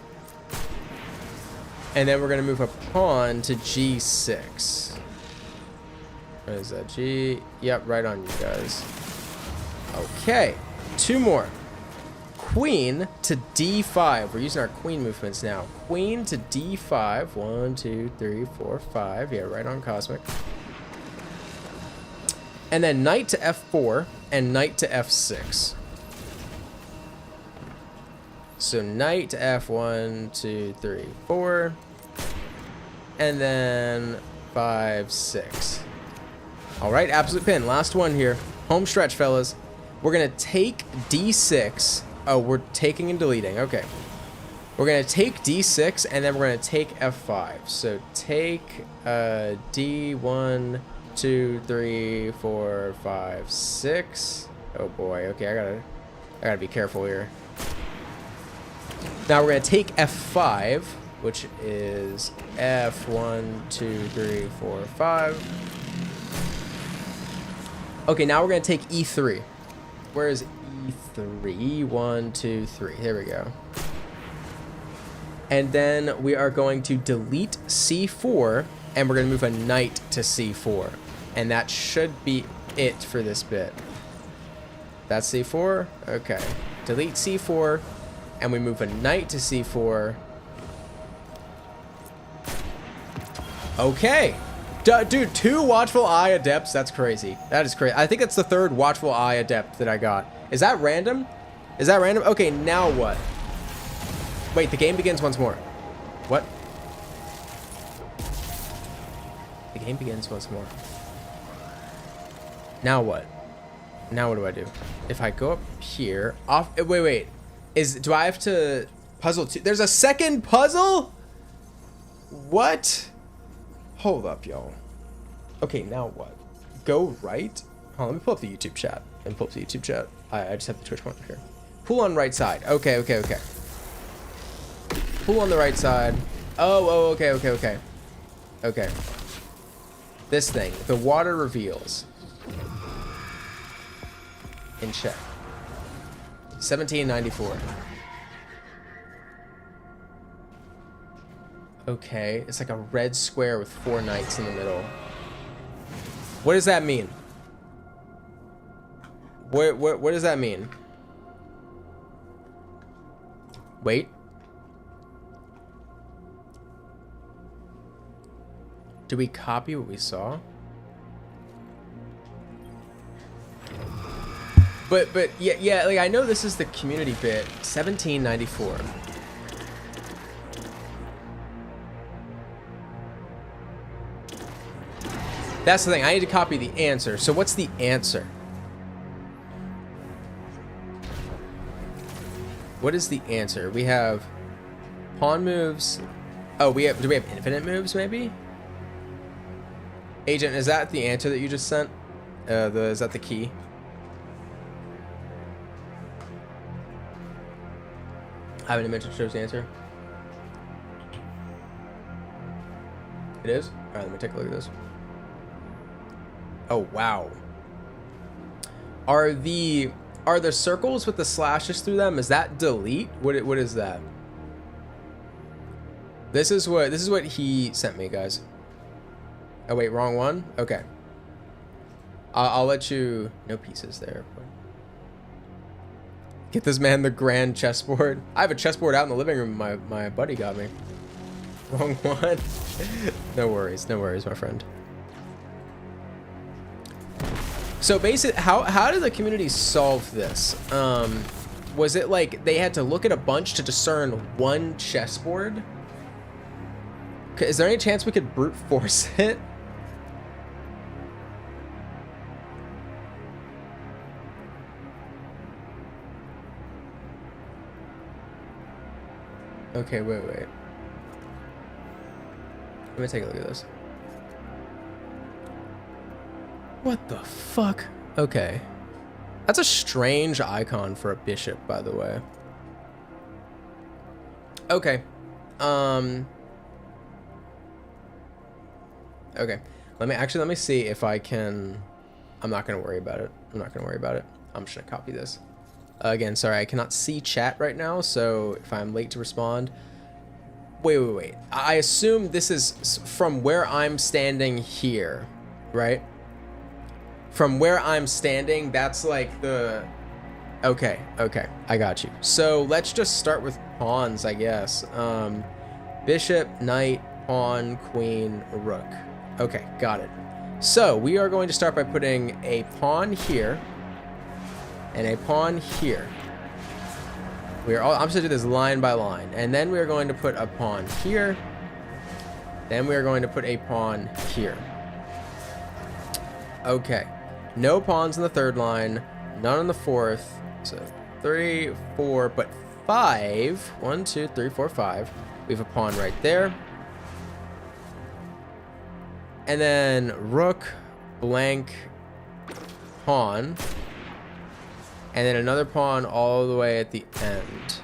And then we're going to move a pawn to G6. What is that? G. Yep, right on you guys. Okay. Two more. Queen to D5. We're using our queen movements now. Queen to D5. 1, 2, 3, 4, 5. Yeah, right on Cosmic. And then knight to F4 and knight to F6. So knight to F1, 2, 3, 4. And then 5, 6. All right, absolute pin. Last one here. Home stretch, fellas. We're going to take D6. Oh, we're taking and deleting. Okay. We're We're going to take D6, and then we're going to take F5. So take D1, 2, 3, 4, 5, 6. Oh boy. Okay, I gotta be careful here. Now we're going to take F5, which is F1, 2, 3, 4, 5. Okay, now we're going to take E3. Where is E3? E1, 2, 3. There we go. And then we are going to delete C4, and we're going to move a knight to C4. And that should be it for this bit. That's C4? Okay. Delete C4, and we move a knight to C4. Okay. Dude, 2 Watchful Eye Adepts. That's crazy. That is crazy. I think it's the 3rd Watchful Eye Adept that I got. Is that random? Is that random? Okay, now what? Wait, the game begins once more. What? The game begins once more. Now what? Now what do I do? If I go up here, off. Wait. Do I have to puzzle 2? There's a second puzzle? What? Hold up, y'all. Okay, now what? Go right? Oh, let me pull up the YouTube chat. I just have the Twitch one here. Pull on right side. Okay. Pull on the right side. Oh, okay. Okay. This thing. The water reveals. In check. 1794. Okay, it's like a red square with 4 knights in the middle. What does that mean? What does that mean? Wait. Did we copy what we saw? But yeah, like I know this is the community bit. 1794. That's the thing. I need to copy the answer. So what's the answer? What is the answer? We have pawn moves. Oh, do we have infinite moves maybe? Agent, is that the answer that you just sent? Is that the key? I have an image that shows the answer. It is? Alright, let me take a look at this. Oh wow. Are the circles with the slashes through them, is that delete? What is that? This is what he sent me, guys. Oh wait, wrong one? Okay. I'll let you. No pieces there. Get this man the grand chessboard. I have a chessboard out in the living room my buddy got me. Wrong one. No worries, my friend. So basically, how did the community solve this? Was it like they had to look at a bunch to discern one chessboard? Is there any chance we could brute force it? Okay, wait. Let me take a look at this. What the fuck? Okay. That's a strange icon for a bishop, by the way. Okay. Okay. Let me see if I can. I'm not gonna worry about it. I'm just gonna copy this. Again, sorry, I cannot see chat right now, so if I'm late to respond. Wait. I assume this is from where I'm standing here, right? From where I'm standing, that's like the... Okay, I got you. So let's just start with pawns, I guess. Bishop, knight, pawn, queen, rook. Okay, got it. So we are going to start by putting a pawn here and a pawn here. I'm just gonna do this line by line, and then we are going to put a pawn here. Then we are going to put a pawn here. Okay, no pawns in the third line, none in the fourth. So 3, 4, but 5. 1, 2, 3, 4, 5. We have a pawn right there. And then rook, blank, pawn. And then another pawn all the way at the end.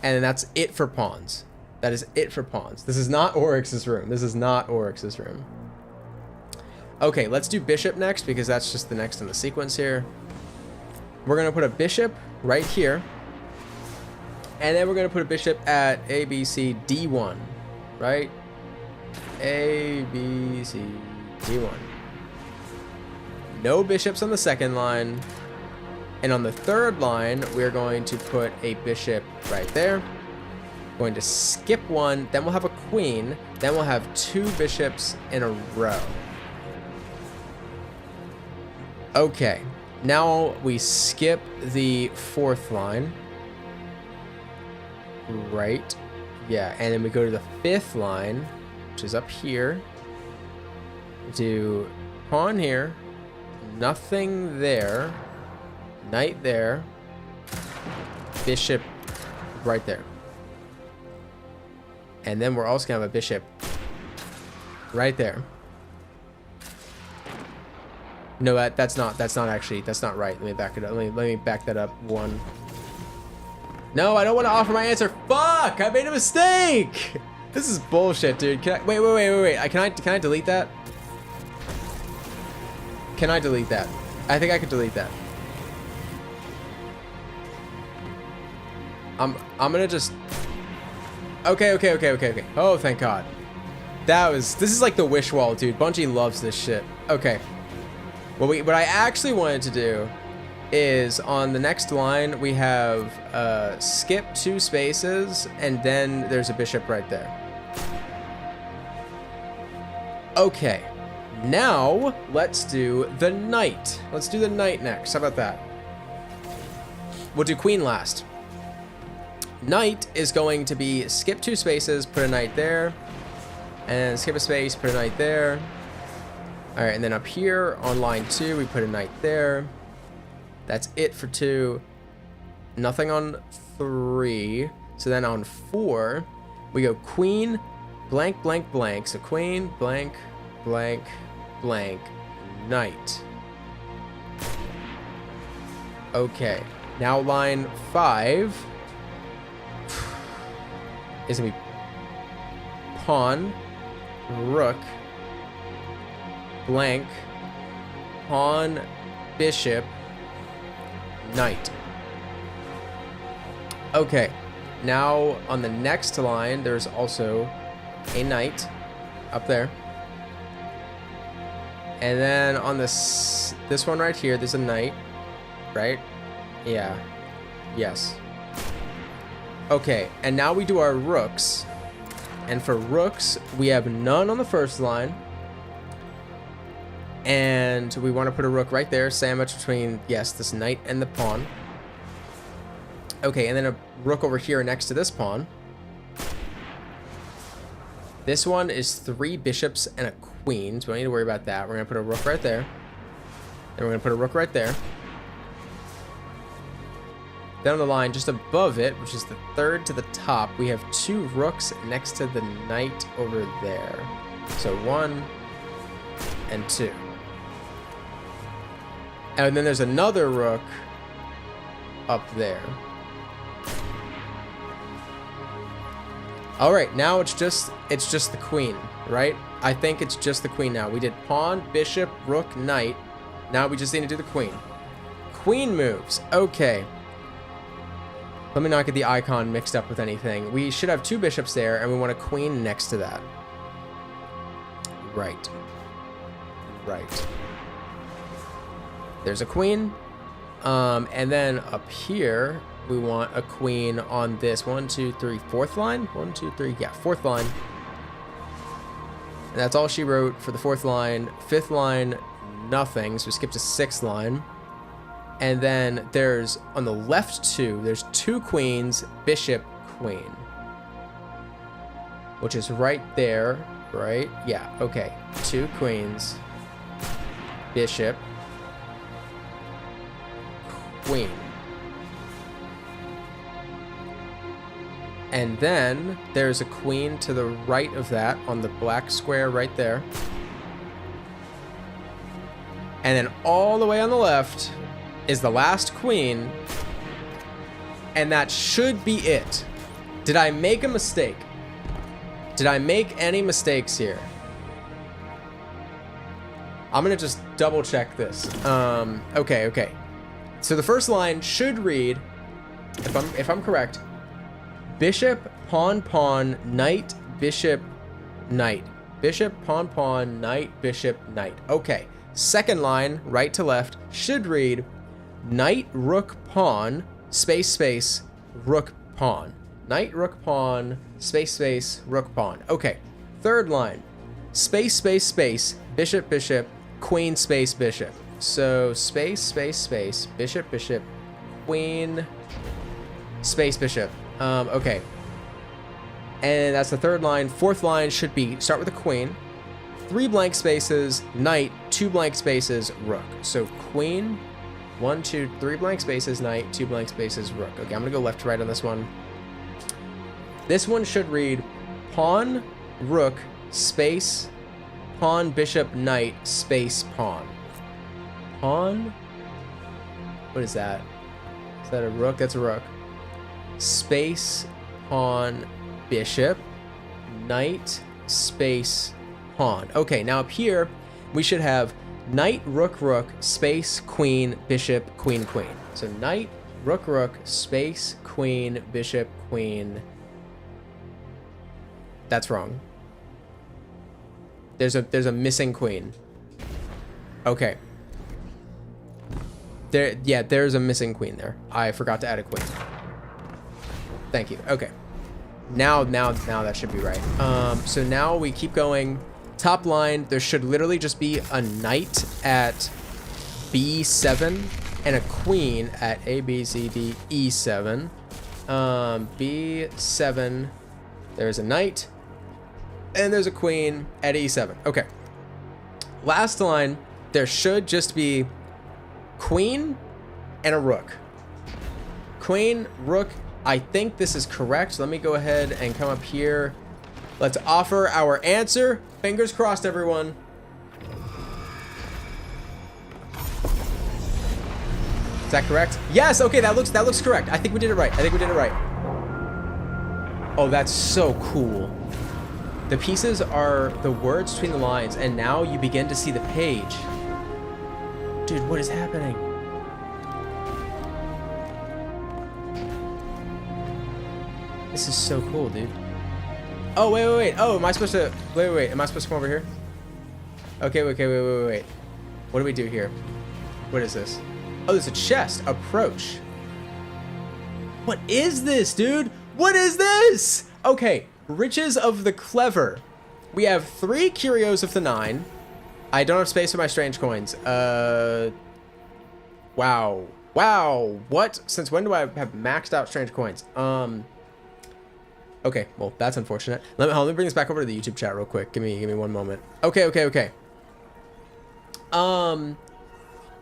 And then that's it for pawns. That is it for pawns. This is not Oryx's room. This is not Oryx's room. Okay, let's do bishop next because that's just the next in the sequence here. We're going to put a bishop right here. And then we're going to put a bishop at A, B, C, D1. Right? A, B, C, D1. No bishops on the second line. And on the third line, we're going to put a bishop right there. Going to skip one, then we'll have a queen, then we'll have 2 bishops in a row. Okay, now we skip the 4th line. Right, yeah, and then we go to the 5th line, which is up here. Do pawn here, nothing there. Knight there, bishop right there, and then we're also gonna have a bishop right there. No, that's not right. Let me back it up. Let me back that up one. No, I don't want to offer my answer. Fuck! I made a mistake. This is bullshit, dude. Can I wait? Can I delete that? Can I delete that? I think I could delete that. I'm gonna just. Okay. Oh, thank God. This is like the wish wall, dude. Bungie loves this shit. Okay. What I actually wanted to do is on the next line we have skip 2 spaces and then there's a bishop right there. Okay. Now let's do the knight. Let's do the knight next. How about that? We'll do queen last. Knight is going to be skip 2 spaces, put a knight there, and skip a space, put a knight there. All right, and then up here on line 2, we put a knight there. That's it for 2. Nothing on 3. So then on 4, we go queen, blank, blank, blank. So queen, blank, blank, blank, knight. Okay, now line 5 is gonna be pawn, rook, blank, pawn, bishop, knight. Okay, now on the next line, there's also a knight up there. And then on this one right here, there's a knight, right? Yeah, yes. Okay, and now we do our rooks. And for rooks, we have none on the first line. And we want to put a rook right there, sandwich between, yes, this knight and the pawn. Okay, and then a rook over here next to this pawn. This one is 3 bishops and a queen, so we don't need to worry about that. We're going to put a rook right there. Then we're going to put a rook right there. Then on the line just above it, which is the 3rd to the top, we have 2 rooks next to the knight over there. So 1 and 2. And then there's another rook up there. All right, now it's just the queen, right? I think it's just the queen now. We did pawn, bishop, rook, knight. Now we just need to do the queen. Queen moves. Okay. Let me not get the icon mixed up with anything. We should have 2 bishops there, and we want a queen next to that. Right. Right. There's a queen. And then up here, we want a queen on this 1, 2, 3, 4th line. 1, 2, 3, yeah, 4th line. And that's all she wrote for the 4th line. 5th line, nothing. So we skip to 6th line. And then there's, on the left 2, there's 2 queens, bishop, queen. Which is right there, right? Yeah, okay. 2 queens, bishop, queen. And then there's a queen to the right of that on the black square right there. And then all the way on the left is the last queen. And that should be it. Did I make a mistake? Did I make any mistakes here? I'm gonna just double check this. Okay. So the first line should read, if I'm correct, bishop, pawn, pawn, knight, bishop, knight. Bishop, pawn, pawn, knight, bishop, knight. Okay. Second line, right to left, should read knight, rook, pawn, space, space, rook, pawn. Knight, rook, pawn, space, space, rook, pawn. Okay. Third line, space, space, space, bishop, bishop, queen, space, bishop. So space, space, space, bishop, bishop, queen, space, bishop. Okay. And that's the third line. Fourth line should be start with a queen, 3 blank spaces, knight, 2 blank spaces, rook. So queen, 1, 2, 3 blank spaces, knight, 2 blank spaces, rook. Okay, I'm gonna go left to right on this one. This one should read pawn, rook, space, pawn, bishop, knight, space, pawn. Pawn? What is that? Is that a rook? That's a rook. Space, pawn, bishop, knight, space, pawn. Okay, now up here, we should have knight, rook, rook, space, queen, bishop, queen, queen. So knight, rook, rook, space, queen, bishop, queen. That's wrong. There's a missing queen. Okay. There's a missing queen there. I forgot to add a queen. Thank you. Okay. Now that should be right. So now we keep going. Top line, there should literally just be a knight at B7 and a queen at A, B, C, D, E7. B7, there's a knight, and there's a queen at E7. Okay. Last line, there should just be queen and a rook. Queen, rook. I think this is correct. Let me go ahead and come up here. Let's offer our answer. Fingers crossed, everyone. Is that correct? Yes. Okay, that looks correct. I think we did it right. Oh, that's so cool. The pieces are the words between the lines, and now you begin to see the page. Dude, what is happening? This is so cool, dude. Oh, wait. Oh, am I supposed to... Wait. Am I supposed to come over here? Okay, wait. What do we do here? What is this? Oh, there's a chest. Approach. What is this, dude? What is this? Okay, riches of the clever. We have 3 curios of the 9. I don't have space for my strange coins. Wow. What? Since when do I have maxed out strange coins? Okay, well, that's unfortunate. Let me bring this back over to the YouTube chat real quick. Give me one moment. Okay. I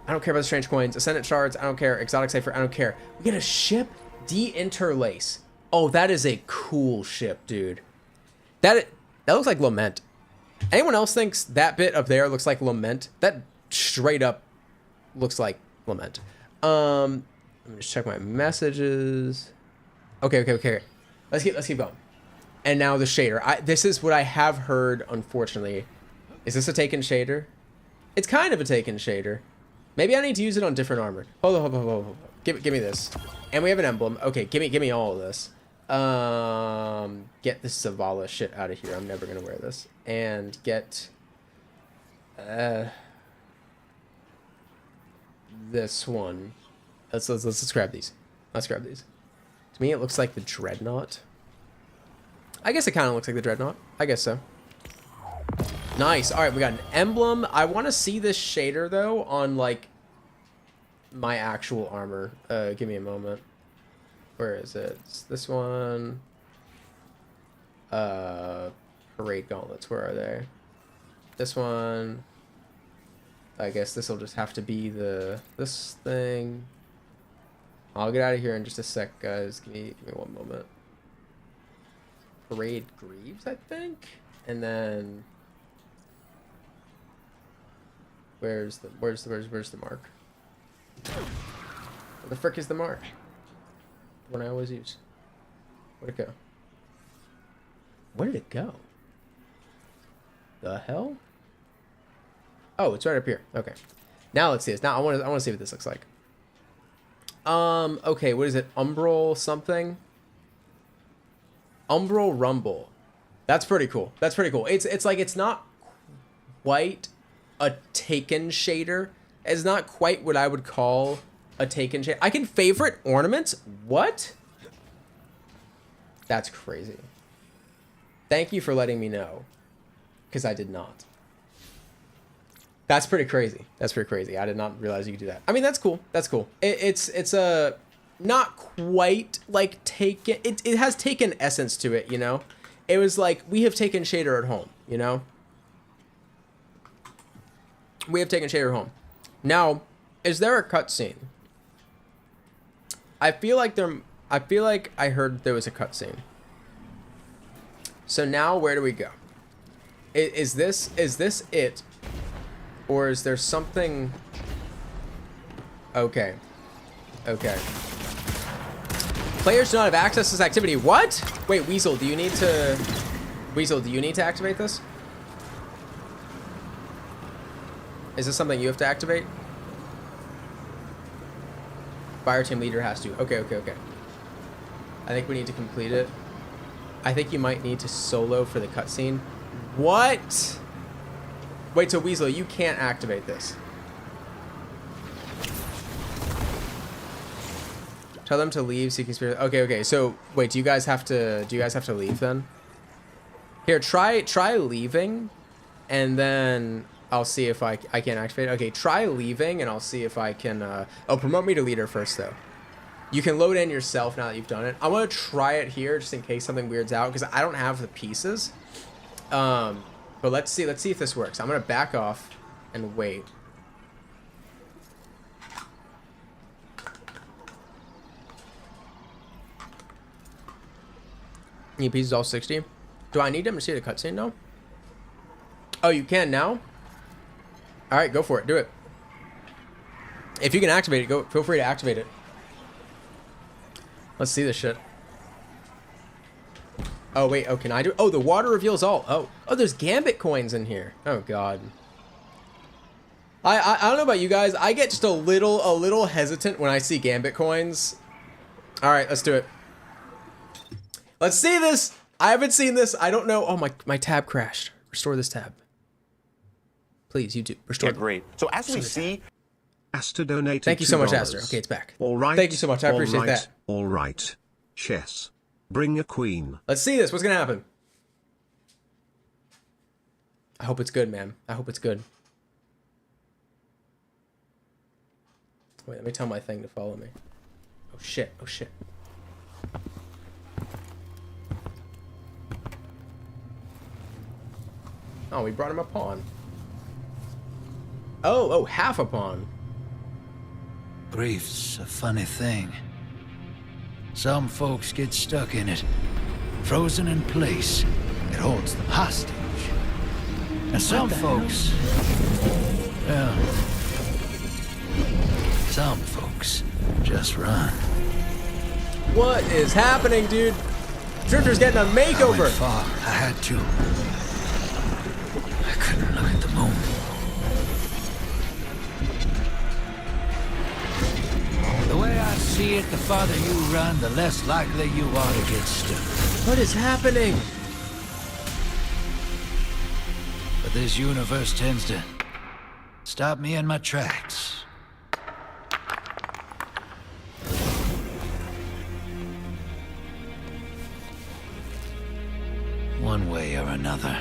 don't care about the strange coins. Ascendant shards, I don't care. Exotic cipher, I don't care. We get a ship de-interlace. Oh, that is a cool ship, dude. That looks like Lament. Anyone else thinks that bit up there looks like Lament? That straight up looks like Lament. Let me just check my messages. Okay. Let's keep going. And now the shader. This is what I have heard, unfortunately. Is this a taken shader? It's kind of a taken shader. Maybe I need to use it on different armor. Hold on. Give me this. And we have an emblem. Okay, give me all of this. Get this Zavala shit out of here. I'm never gonna wear this. And get this one. Let's grab these. To me, it looks like the Dreadnought. I guess it kind of looks like the Dreadnought. I guess so. Nice. All right, we got an emblem. I want to see this shader, though, on, like, my actual armor. Give me a moment. Where is it? It's this one. Parade gauntlets. Where are they? This one. I guess this will just have to be this thing. I'll get out of here in just a sec, guys. Give me one moment. Parade Greaves, I think. And then where's the mark? Where the frick is the mark? The one I always use. Where'd it go? Where did it go? The hell? Oh, it's right up here. Okay. Now let's see this. Now I want to see what this looks like. Okay, what is it? Umbral something? Umbral Rumble. That's pretty cool. That's pretty cool. It's like it's not quite a Taken shader. It's not quite what I would call a Taken shader. I can favorite ornaments? What? That's crazy. Thank you for letting me know. Because I did not. That's pretty crazy. That's pretty crazy. I did not realize you could do that. I mean, that's cool. That's cool. It's a not quite like Taken. It has Taken essence to it, you know? It was like, we have Taken shader at home, you know? We have Taken shader at home. Now, is there a cutscene? I feel like I heard there was a cutscene. So now where do we go? Is this it? Or is there something? Okay. Okay. Players do not have access to this activity. What? Wait, Weasel, do you need to activate this? Is this something you have to activate? Fire team leader has to. Okay. I think we need to complete it. I think you might need to solo for the cutscene. What? Wait, so Weasel, you can't activate this. Tell them to leave. Seeking spirit. Okay. So wait, do you guys have to leave then? Here, try leaving, and then I'll see if I can activate it. Okay, try leaving, and I'll see if I can. Oh, promote me to leader first though. You can load in yourself now that you've done it. I want to try it here just in case something weirds out because I don't have the pieces. But let's see if this works. I'm gonna back off and wait. Need pieces all 60. Do I need them to see the cutscene now? Oh, you can now? Alright, go for it. Do it. If you can activate it, feel free to activate it. Let's see this shit. Oh, wait. Oh, can I do it? Oh, the water reveals all. Oh, there's Gambit coins in here. Oh, God. I don't know about you guys. I get just a little hesitant when I see Gambit coins. All right, let's do it. Let's see this. I haven't seen this. I don't know. Oh, my tab crashed. Restore this tab. Please, YouTube. Restore. Yeah, great. So as we see... Aster donated. Thank you so much, Aster. Okay, it's back. All right. Thank you so much. I appreciate that. All right. Chess. Bring a queen. Let's see this. What's going to happen? I hope it's good, man. I hope it's good. Wait, let me tell my thing to follow me. Oh, shit. Oh, shit. Oh, we brought him a pawn. Oh, half a pawn. Grief's a funny thing. Some folks get stuck in it, frozen in place. It holds them hostage. And some folks, well, some folks just run. What is happening, dude? Drifter's getting a I makeover. went far. I had to. I couldn't look at the moon. The way I see it, the farther you run, the less likely you are to get stuck. What is happening? But this universe tends to stop me in my tracks. One way or another.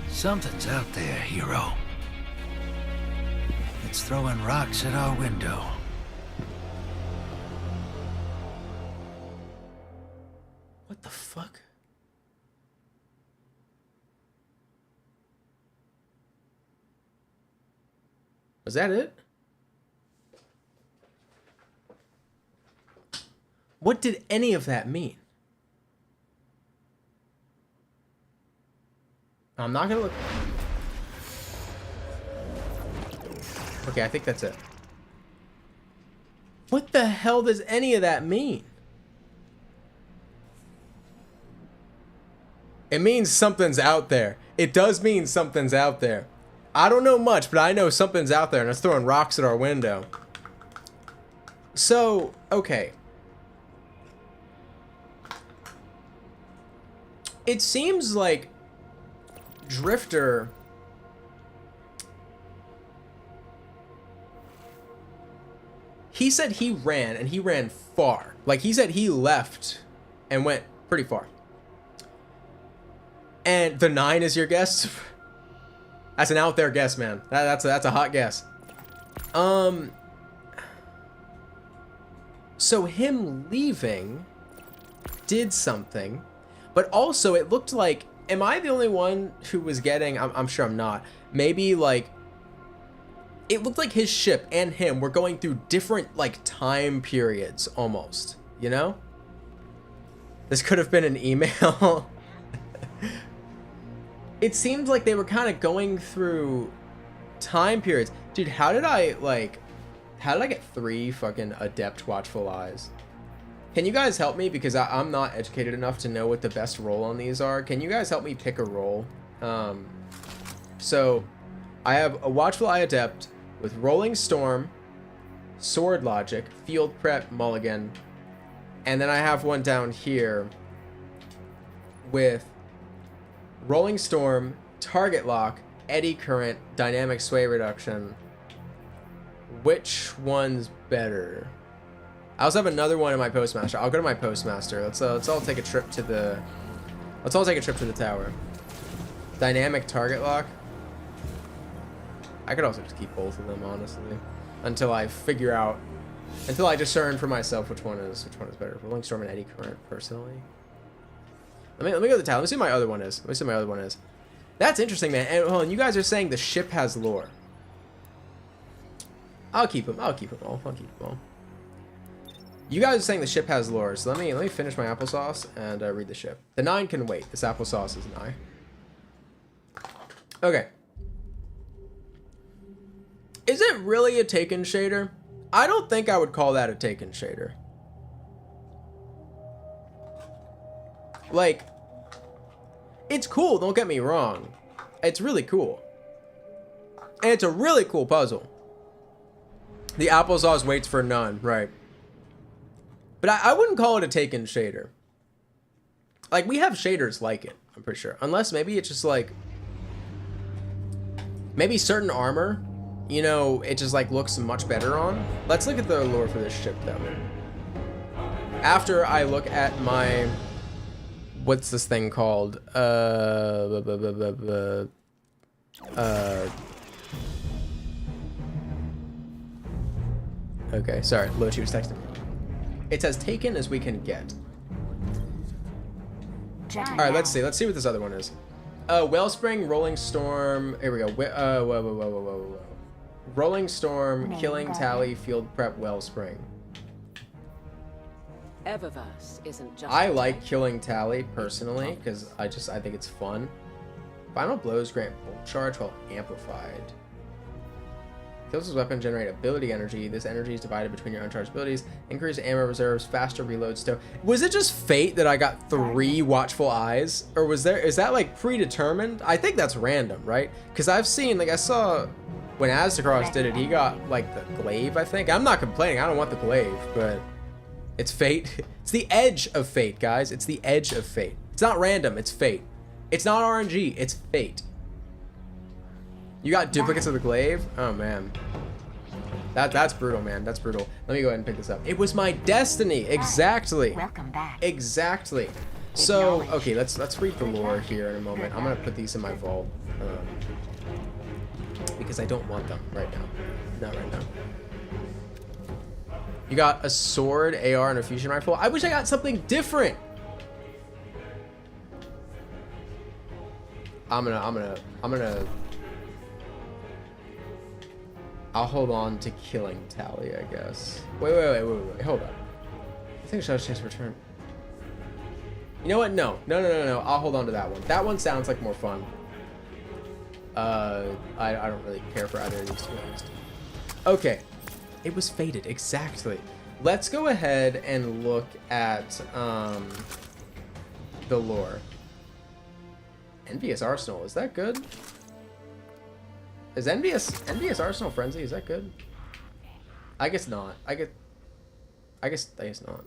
Something's out there, hero. It's throwing rocks at our window. What the fuck? Was that it? What did any of that mean? I'm not gonna look. Okay, I think that's it. What the hell does any of that mean? It means something's out there. It does mean something's out there. I don't know much, but I know something's out there and it's throwing rocks at our window. So, okay. It seems like Drifter he said he ran, and he ran far. Like, he said he left and went pretty far. And the 9 is your guess? That's an out there guess, man. That's a hot guess. So him leaving did something, but also it looked like, am I the only one who was getting, I'm sure I'm not, maybe like, it looked like his ship and him were going through different like time periods almost, you know? This could have been an email. It seemed like they were kind of going through time periods. Dude, how did I get 3 fucking adept watchful eyes? Can you guys help me? Because I'm not educated enough to know what the best roll on these are. Can you guys help me pick a roll? So I have a watchful eye adept with Rolling Storm, Sword Logic, Field Prep, Mulligan, and then I have one down here with Rolling Storm, Target Lock, Eddy Current, Dynamic Sway Reduction. Which one's better? I also have another one in my Postmaster. I'll go to my Postmaster. Let's all take a trip to the tower. Dynamic Target Lock. I could also just keep both of them, honestly, until I discern for myself which one is better. Rolling Storm and Eddy Current, personally. Let me go to the tower. Let me see what my other one is. That's interesting, man. And hold on, you guys are saying the ship has lore. I'll keep them all. You guys are saying the ship has lore, so let me finish my applesauce and read the ship. The 9 can wait. This applesauce is an I. Okay. Is it really a Taken shader? I don't think I would call that a Taken shader. Like, it's cool, don't get me wrong. It's really cool. And it's a really cool puzzle. The applesauce waits for none, right? But I wouldn't call it a Taken shader. Like, we have shaders like it, I'm pretty sure. Unless maybe it's just like, maybe certain armor, you know, it just like looks much better on. Let's look at the lore for this ship though. After I look at my, what's this thing called? Okay, sorry, Lochi was texting me. It's as taken as we can get. Alright, let's see what this other one is. Wellspring, Rolling Storm, here we go. Whoa. Rolling Storm, Killing Tally, Field Prep, Wellspring. Eververse isn't just I like Killing Tally personally because I think it's fun. Final blows grant bolt charge while amplified. Kills his weapon generate ability energy. This energy is divided between your uncharged abilities. Increase ammo reserves, faster reload stow. Was it just fate that I got 3 watchful eyes? Or is that like predetermined? I think that's random, right? Because I've seen, like I saw when Aztecross did it, he got like the glaive, I think. I'm not complaining, I don't want the glaive, but it's fate. It's the edge of fate, guys. It's the edge of fate. It's not random, it's fate. It's not RNG, it's fate. You got duplicates of the glaive? Oh man. That's brutal, man. That's brutal. Let me go ahead and pick this up. It was my destiny. Exactly. Welcome back. Exactly. So, okay, let's read the lore here in a moment. I'm gonna put these in my vault. Because I don't want them right now. Not right now. You got a sword, AR, and a fusion rifle. I wish I got something different. I'll hold on to Killing Tally, I guess. Wait, hold up. I think Shadow Chase return. You know what? No. I'll hold on to that one. That one sounds like more fun. I don't really care for either of these, to be honest. Okay. It was fated, exactly. Let's go ahead and look at the lore. Envious Arsenal, is that good? Is Envious Arsenal frenzy? Is that good? I guess not. I guess not.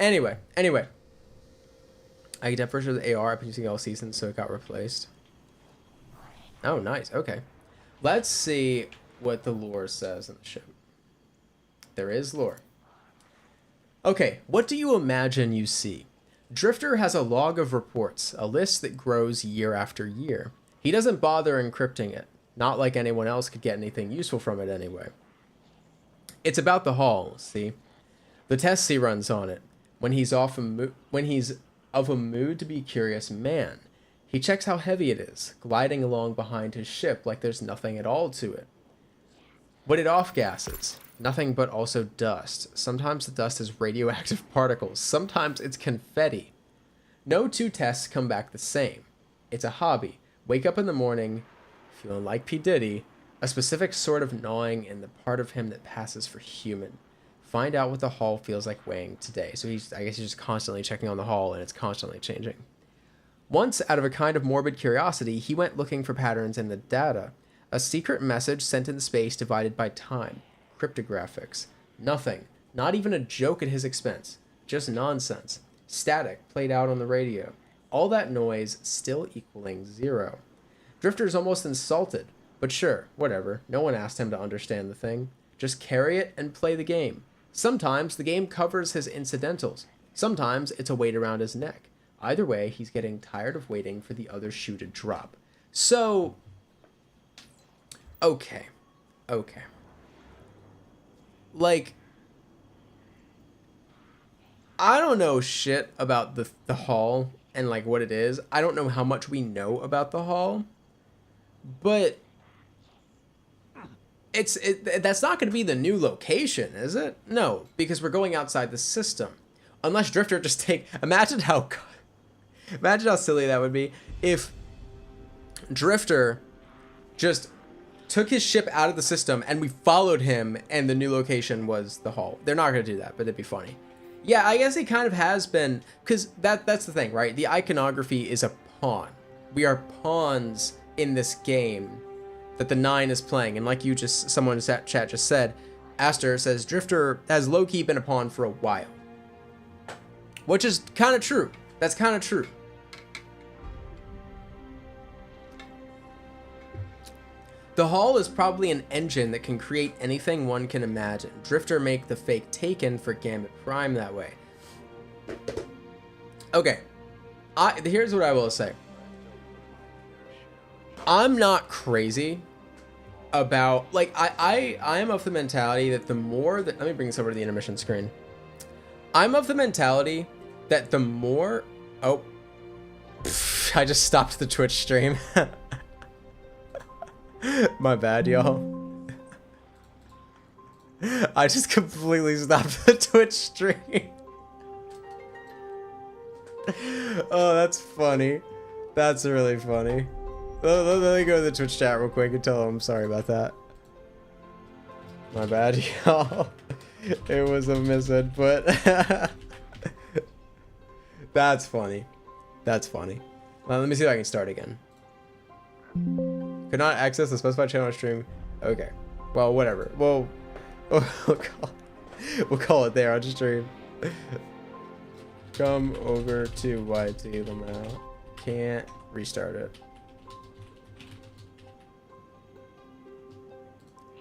Anyway. I get that version of the AR. I've been using all season, so it got replaced. Oh, nice. Okay. Let's see what the lore says in the ship. There is lore. Okay, what do you imagine you see? Drifter has a log of reports, a list that grows year after year. He doesn't bother encrypting it. Not like anyone else could get anything useful from it anyway. It's about the hall, see? The tests he runs on it. When he's of a mood to be curious man, he checks how heavy it is, gliding along behind his ship like there's nothing at all to it. What it off-gasses? Nothing but also dust. Sometimes the dust is radioactive particles. Sometimes it's confetti. No two tests come back the same. It's a hobby. Wake up in the morning, feeling like P. Diddy, a specific sort of gnawing in the part of him that passes for human. Find out what the hall feels like weighing today. So I guess he's just constantly checking on the hall, and it's constantly changing. Once, out of a kind of morbid curiosity, he went looking for patterns in the data. A secret message sent in space divided by time. Cryptographics. Nothing. Not even a joke at his expense. Just nonsense. Static played out on the radio. All that noise still equaling 0. Drifter's almost insulted. But sure, whatever. No one asked him to understand the thing. Just carry it and play the game. Sometimes the game covers his incidentals. Sometimes it's a weight around his neck. Either way, he's getting tired of waiting for the other shoe to drop. So, okay. Like, I don't know shit about the hall and like what it is. I don't know how much we know about the hall, but that's not going to be the new location, is it? No, because we're going outside the system. Unless Drifter just imagine how silly that would be if Drifter just took his ship out of the system and we followed him and the new location was the hall. They're not going to do that, but it'd be funny. Yeah, I guess he kind of has been, because that's the thing, right? The iconography is a pawn. We are pawns in this game that the 9 is playing. And like someone in chat just said, Aster says, Drifter has low-key been a pawn for a while. Which is kind of true. That's kind of true. The hall is probably an engine that can create anything one can imagine. Drifter make the fake Taken for Gambit Prime that way. Okay. Here's what I will say. I'm not crazy about, like, I am of the mentality that the more that, let me bring this over to the intermission screen. I'm of the mentality that the more, I just stopped the Twitch stream. My bad, y'all. I just completely stopped the Twitch stream. Oh, that's funny. That's really funny. Let me go to the Twitch chat real quick and tell them I'm sorry about that. My bad, y'all. It was a misinput. That's funny. That's funny. Well, let me see if I can start again. Could not access the specified channel on stream. Okay. Well, whatever. We'll call it there on stream. Come over to YT Lamau. Can't restart it.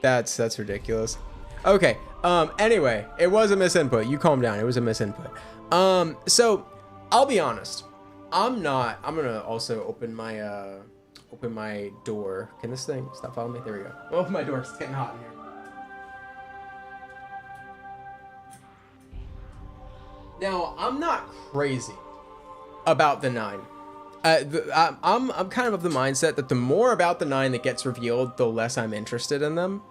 That's ridiculous. Okay. Anyway, it was a misinput. You calm down. It was a misinput. So I'll be honest. I'm gonna also open my door. Can this thing stop following me? There we go. Open my door. It's getting hot in here. Now, I'm not crazy about the 9. I'm kind of the mindset that the more about the 9 that gets revealed, the less I'm interested in them.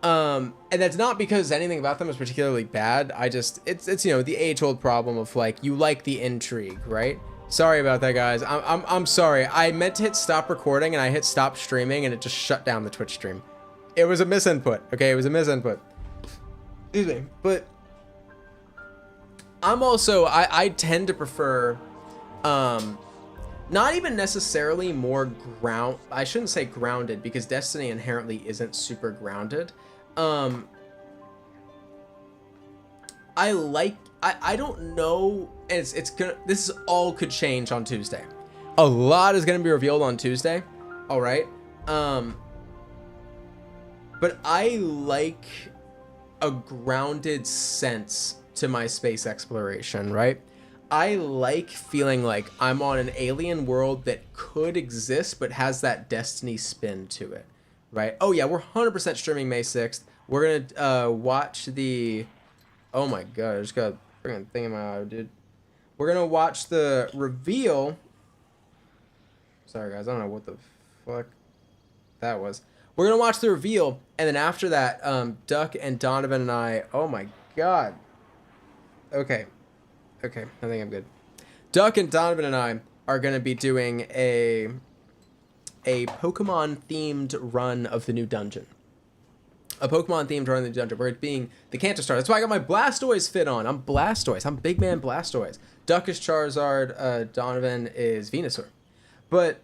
And that's not because anything about them is particularly bad. It's you know, the age-old problem of like, you like the intrigue, right? Sorry about that, guys. I'm sorry. I meant to hit stop recording and I hit stop streaming and it just shut down the Twitch stream. It was a misinput. Okay, it was a misinput. Excuse me. But I'm also, I tend to prefer, not even necessarily more I shouldn't say grounded, because Destiny inherently isn't super grounded. I don't know, and this is all could change on Tuesday. A lot is gonna be revealed on Tuesday. All right. But I like a grounded sense to my space exploration, right? I like feeling like I'm on an alien world that could exist, but has that Destiny spin to it, right? Oh yeah, we're 100% streaming May 6th. We're gonna watch the, oh my god, I just got a freaking thing in my eye, dude. We're gonna watch the reveal. Sorry guys, I don't know what the fuck that was. We're gonna watch the reveal, and then after that, Duck and Donovan and I, oh my god. Okay, I think I'm good. Duck and Donovan and I are gonna be doing a Pokemon themed run of the new dungeon. A Pokemon themed run of the dungeon, where it being the Kanto Star. That's why I got my Blastoise fit on. I'm Blastoise. I'm big man Blastoise. Duck is Charizard. Donovan is Venusaur. But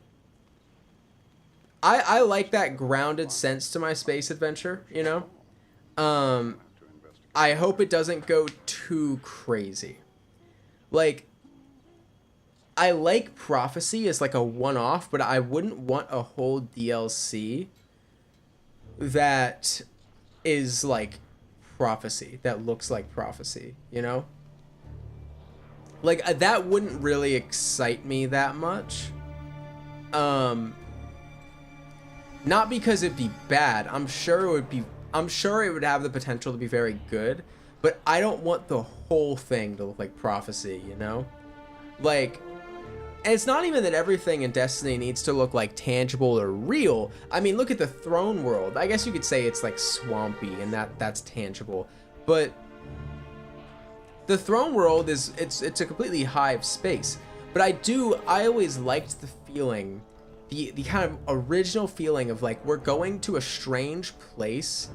I like that grounded sense to my space adventure, you know? I hope it doesn't go too crazy. Like, I like Prophecy as like a one-off, but I wouldn't want a whole DLC that is like Prophecy, that looks like Prophecy, you know? Like, that wouldn't really excite me that much. Not because it'd be bad. I'm sure it would have the potential to be very good, but I don't want the whole thing to look like Prophecy, you know? Like, and it's not even that everything in Destiny needs to look like tangible or real. I mean, look at the throne world. I guess you could say it's like swampy and that's tangible, but the throne world it's a completely hive space. But I always liked the feeling, the kind of original feeling of like, we're going to a strange place,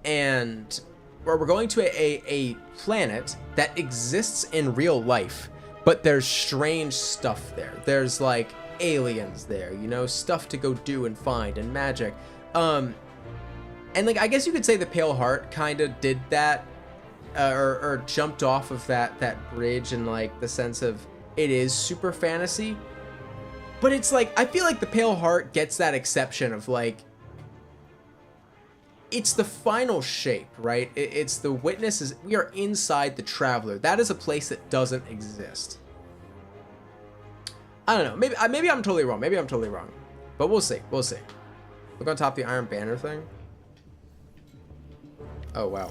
and or we're going to a planet that exists in real life, but there's strange stuff there. There's like aliens there, you know, stuff to go do and find, and magic. And like, I guess you could say the Pale Heart kind of did that, or jumped off of that bridge, in like the sense of it is super fantasy. But it's like, I feel like the Pale Heart gets that exception of like, it's the final shape, right? It's the witnesses. We are inside the Traveler. That is a place that doesn't exist. I don't know. Maybe I'm totally wrong. Maybe I'm totally wrong. But we'll see. We'll see. Look on top of the Iron Banner thing. Oh wow.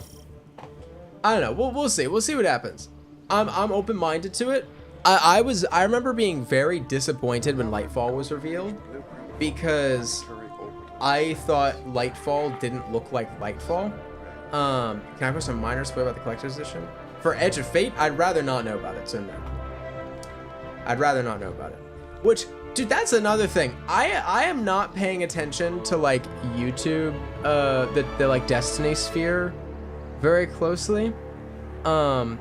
I don't know. We'll see. We'll see what happens. I'm open-minded to it. I remember being very disappointed when Lightfall was revealed, because I thought Lightfall didn't look like Lightfall. Can I put some minor spoil about the collector's edition? For Edge of Fate, I'd rather not know about it, so no. I'd rather not know about it. Which, dude, that's another thing. I am not paying attention to like YouTube, the like Destiny sphere very closely. Yeah,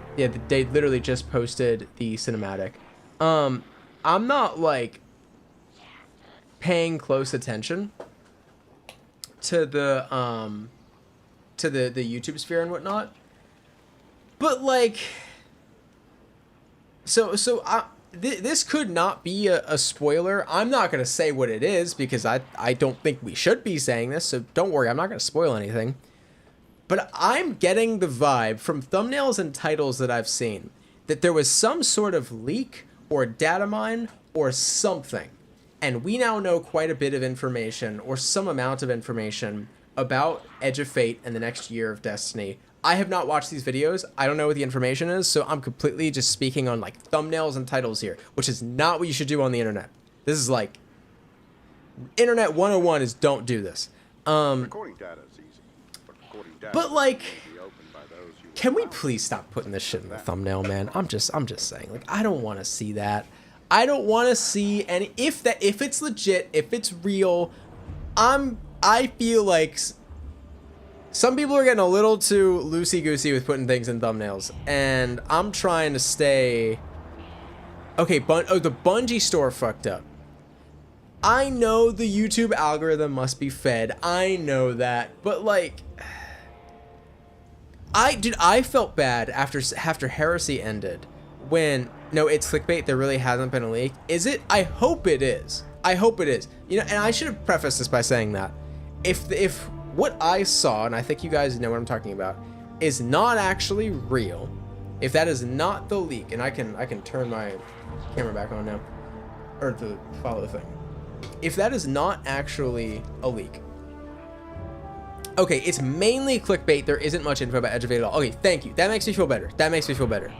they literally just posted the cinematic. I'm not like paying close attention to the YouTube sphere and whatnot, but like, this could not be a spoiler. I'm not gonna say what it is, because I don't think we should be saying this, so don't worry, I'm not gonna spoil anything. But I'm getting the vibe from thumbnails and titles that I've seen that there was some sort of leak or data mine or something, and we now know quite a bit of information, or some amount of information, about Edge of Fate and the next year of Destiny. I have not watched these videos. I don't know what the information is, so I'm completely just speaking on like thumbnails and titles here, which is not what you should do on the internet. This is like Internet 101 is don't do this. Recording data is easy, but But like, can we please stop putting this shit in the thumbnail, man? I'm just saying, like, I don't want to see that. I don't want to see any, if it's legit, if it's real, I feel like some people are getting a little too loosey-goosey with putting things in thumbnails, and I'm trying to stay. Okay, the Bungie store fucked up. I know the YouTube algorithm must be fed. I know that, but like, I felt bad after Heresy ended when, no, it's clickbait, there really hasn't been a leak. Is it? I hope it is. I hope it is. You know, and I should have prefaced this by saying that if what I saw, and I think you guys know what I'm talking about, is not actually real, if that is not the leak, and I can turn my camera back on now, or to follow the thing. If that is not actually a leak, okay, it's mainly clickbait. There isn't much info about Edge of Fate at all. Okay, thank you. That makes me feel better. That makes me feel better.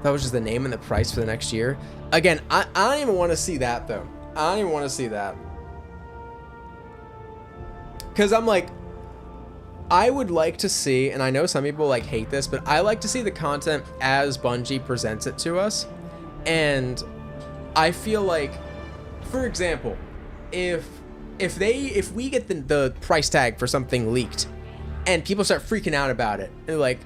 That was just the name and the price for the next year. Again, I don't even want to see that, though. I don't even want to see that. Because I'm like, I would like to see, and I know some people like hate this, but I like to see the content as Bungie presents it to us. And I feel like, for example, if we get the price tag for something leaked and people start freaking out about it, and they're like,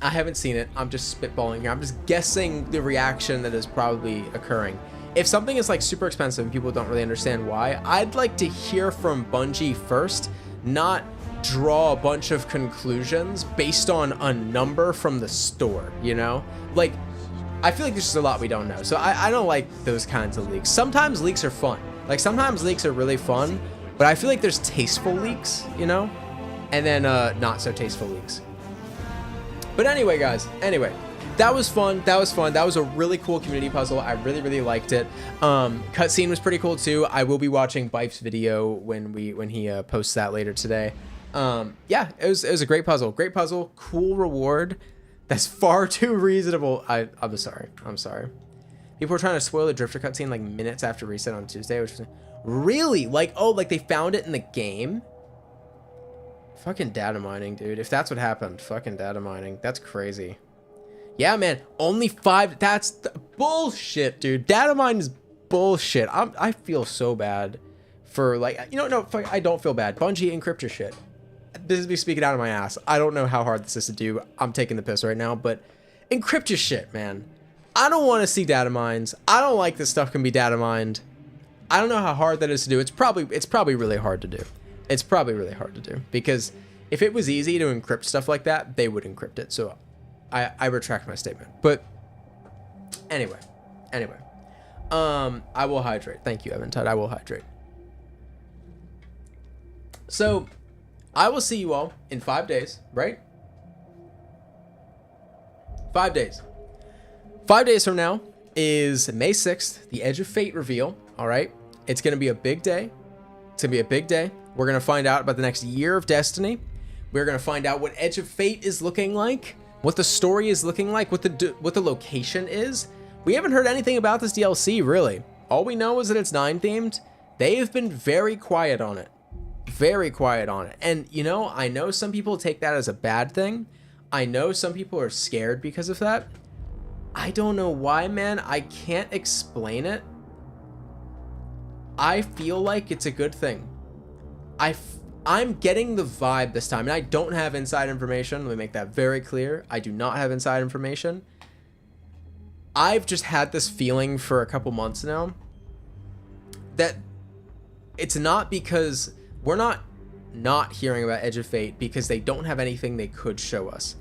I haven't seen it, I'm just spitballing here, I'm just guessing the reaction that is probably occurring. If something is like super expensive and people don't really understand why, I'd like to hear from Bungie first, not draw a bunch of conclusions based on a number from the store, you know? Like, I feel like there's just a lot we don't know. So I don't like those kinds of leaks. Sometimes leaks are fun. Like, sometimes leaks are really fun, but I feel like there's tasteful leaks, you know? And then not so tasteful leaks. But anyway, guys, that was fun. That was a really cool community puzzle. I really liked it. Cutscene was pretty cool too. I will be watching Bife's video when he posts that later today. Yeah, it was a great puzzle. Cool reward. That's far too reasonable. I'm sorry. People were trying to spoil the Drifter cutscene like minutes after reset on Tuesday, which was really like, oh, like they found it in the game. Fucking data mining, dude. If that's what happened, fucking data mining. That's crazy. Yeah, man. Only 5. That's bullshit, dude. Data mine is bullshit. I feel so bad for, like, you know, no, fuck, I don't feel bad. Bungie encrypt your shit. This is me speaking out of my ass. I don't know how hard this is to do. I'm taking the piss right now, but encrypt your shit, man. I don't want to see data mines. I don't like this stuff can be data mined. I don't know how hard that is to do. It's probably really hard to do. It's probably really hard to do, because if it was easy to encrypt stuff like that, they would encrypt it. So I retract my statement. But anyway, I will hydrate. Thank you, Eventide. I will hydrate. So I will see you all in 5 days, right? 5 days. 5 days from now is May 6th, the Edge of Fate reveal. All right. It's going to be a big day. It's going to be a big day. We're going to find out about the next year of Destiny. We're going to find out what Edge of Fate is looking like, what the story is looking like, what the location is. We haven't heard anything about this DLC, really. All we know is that it's 9 themed. They have been very quiet on it. Very quiet on it. And, you know, I know some people take that as a bad thing. I know some people are scared because of that. I don't know why, man. I can't explain it. I feel like it's a good thing. I'm getting the vibe this time, and I don't have inside information. Let me make that very clear. I do not have inside information. I've just had this feeling for a couple months now that it's not because we're not hearing about Edge of Fate because they don't have anything they could show us.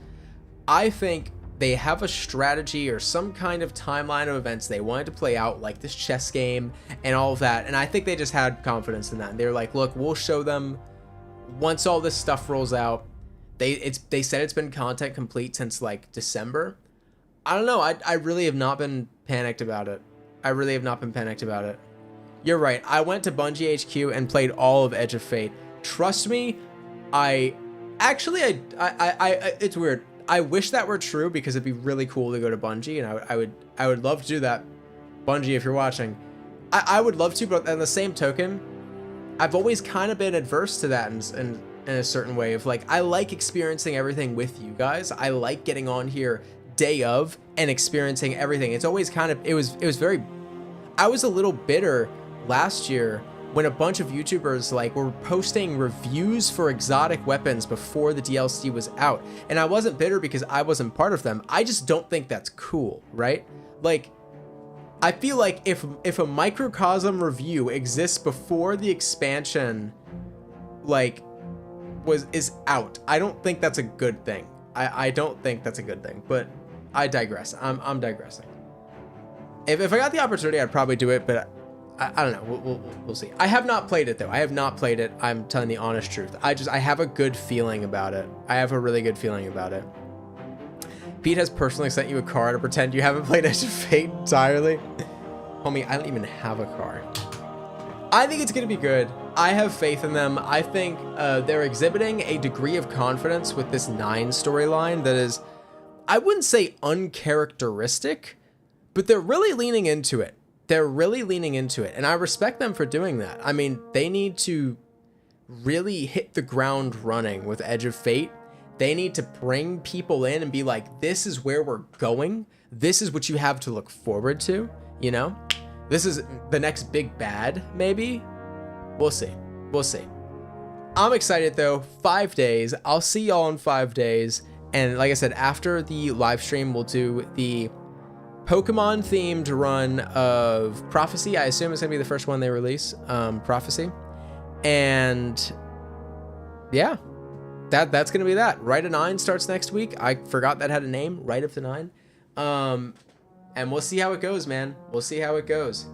I think they have a strategy or some kind of timeline of events they wanted to play out, like this chess game and all of that. And I think they just had confidence in that. And they were like, look, we'll show them once all this stuff rolls out. They said it's been content complete since like December. I don't know. I really have not been panicked about it. You're right. I went to Bungie HQ and played all of Edge of Fate. Trust me, it's weird. I wish that were true because it'd be really cool to go to Bungie, and I would love to do that. Bungie, if you're watching, I would love to, but on the same token, I've always kind of been adverse to that, and in a certain way of like, I like experiencing everything with you guys. I like getting on here day of and experiencing everything. It's always kind of, it was very, I was a little bitter last year when a bunch of YouTubers like were posting reviews for exotic weapons before the DLC was out. And I wasn't bitter because I wasn't part of them. I just don't think that's cool, right? Like, I feel like if a microcosm review exists before the expansion like is out, I don't think that's a good thing. I don't think that's a good thing, but I digress. I'm digressing. If I got the opportunity, I'd probably do it, but I don't know. We'll see. I have not played it though. I have not played it. I'm telling the honest truth. I have a good feeling about it. I have a really good feeling about it. Pete has personally sent you a car to pretend you haven't played Edge of Fate entirely. Homie, I don't even have a car. I think it's gonna be good. I have faith in them. I think they're exhibiting a degree of confidence with this 9 storyline that is, I wouldn't say uncharacteristic, but they're really leaning into it. They're really leaning into it, and I respect them for doing that. I mean, they need to really hit the ground running with Edge of Fate. They need to bring people in and be like, this is where we're going. This is what you have to look forward to, you know? This is the next big bad, maybe? We'll see. We'll see. I'm excited though. 5 days. I'll see y'all in 5 days. And like I said, after the live stream, we'll do the Pokemon themed run of Prophecy. I assume it's gonna be the first one they release, Prophecy. And yeah, that's gonna be that. Rite of 9 starts next week. I forgot that had a name, Rite of the 9. And we'll see how it goes, man. We'll see how it goes.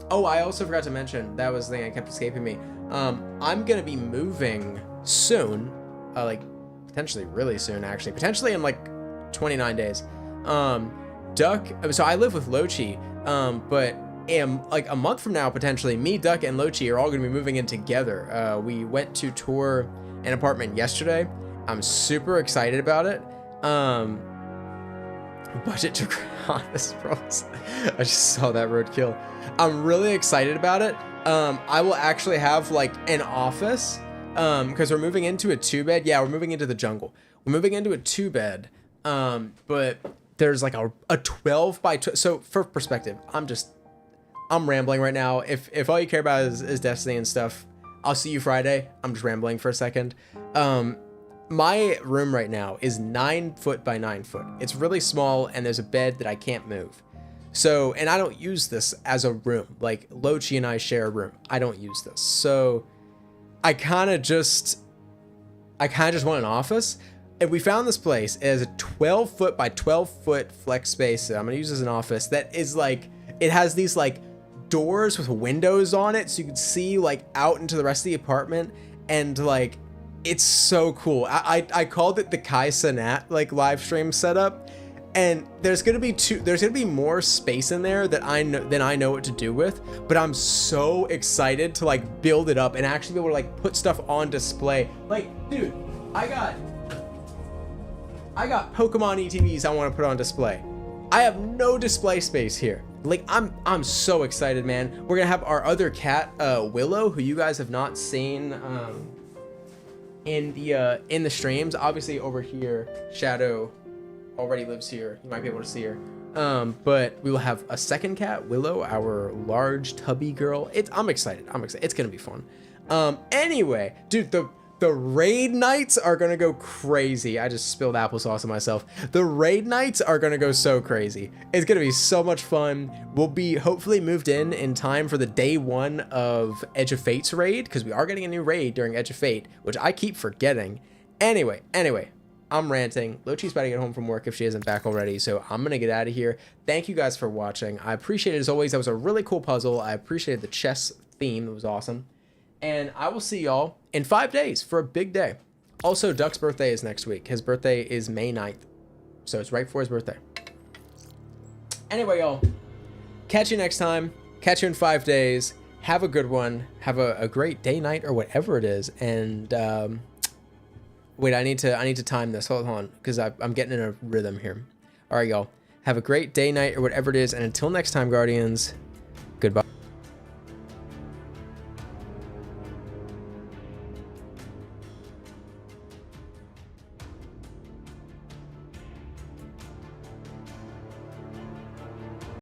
Oh, I also forgot to mention, that was the thing that kept escaping me. I'm gonna be moving soon, like potentially really soon, actually, potentially in like 29 days. Duck, so I live with Lochi, but like a month from now, potentially, me, Duck, and Lochi are all gonna be moving in together. We went to tour an apartment yesterday. I'm super excited about it. Budget to this, bro. I just saw that roadkill. I'm really excited about it. I will actually have like an office, because we're moving into a 2-bed. Yeah, we're moving into the jungle. We're moving into a 2-bed, but there's like a 12 by 12. So for perspective, I'm rambling right now. If all you care about is Destiny and stuff, I'll see you Friday. I'm just rambling for a second. My room right now is 9 foot by 9 foot. It's really small, and there's a bed that I can't move. So, and I don't use this as a room. Like, Lochi and I share a room. I don't use this. So, I kind of just want an office. And we found this place. It has a 12 foot by 12 foot flex space that I'm going to use as an office. That is like, it has these like doors with windows on it, so you can see like out into the rest of the apartment. And like, it's so cool. I called it the Kai Cenat like live stream setup, and there's gonna be more space in there that I know what to do with. But I'm so excited to like build it up and actually be able to like put stuff on display. Like, dude, I got Pokemon ETBs I want to put on display. I have no display space here. Like, I'm so excited, man. We're gonna have our other cat, Willow, who you guys have not seen in the streams. Obviously over here, Shadow already lives here. You might be able to see her. But we will have a second cat, Willow, our large tubby girl. I'm excited. It's gonna be fun. Anyway, dude, the raid nights are gonna go crazy. I just spilled applesauce on myself. The raid nights are gonna go so crazy. It's gonna be so much fun. We'll be hopefully moved in time for the day 1 of Edge of Fate's raid, because we are getting a new raid during Edge of Fate, which I keep forgetting. Anyway, I'm ranting. Lochi's about to get home from work if she isn't back already, so I'm gonna get out of here. Thank you guys for watching. I appreciate it as always. That was a really cool puzzle. I appreciated the chess theme. It was awesome. And I will see y'all in 5 days for a big day. Also, Duck's birthday is next week. His birthday is May 9th. So it's right before his birthday. Anyway, y'all. Catch you next time. Catch you in 5 days. Have a good one. Have a great day, night, or whatever it is. And wait, I need to time this. Hold on, because I'm getting in a rhythm here. All right, y'all. Have a great day, night, or whatever it is. And until next time, Guardians, goodbye.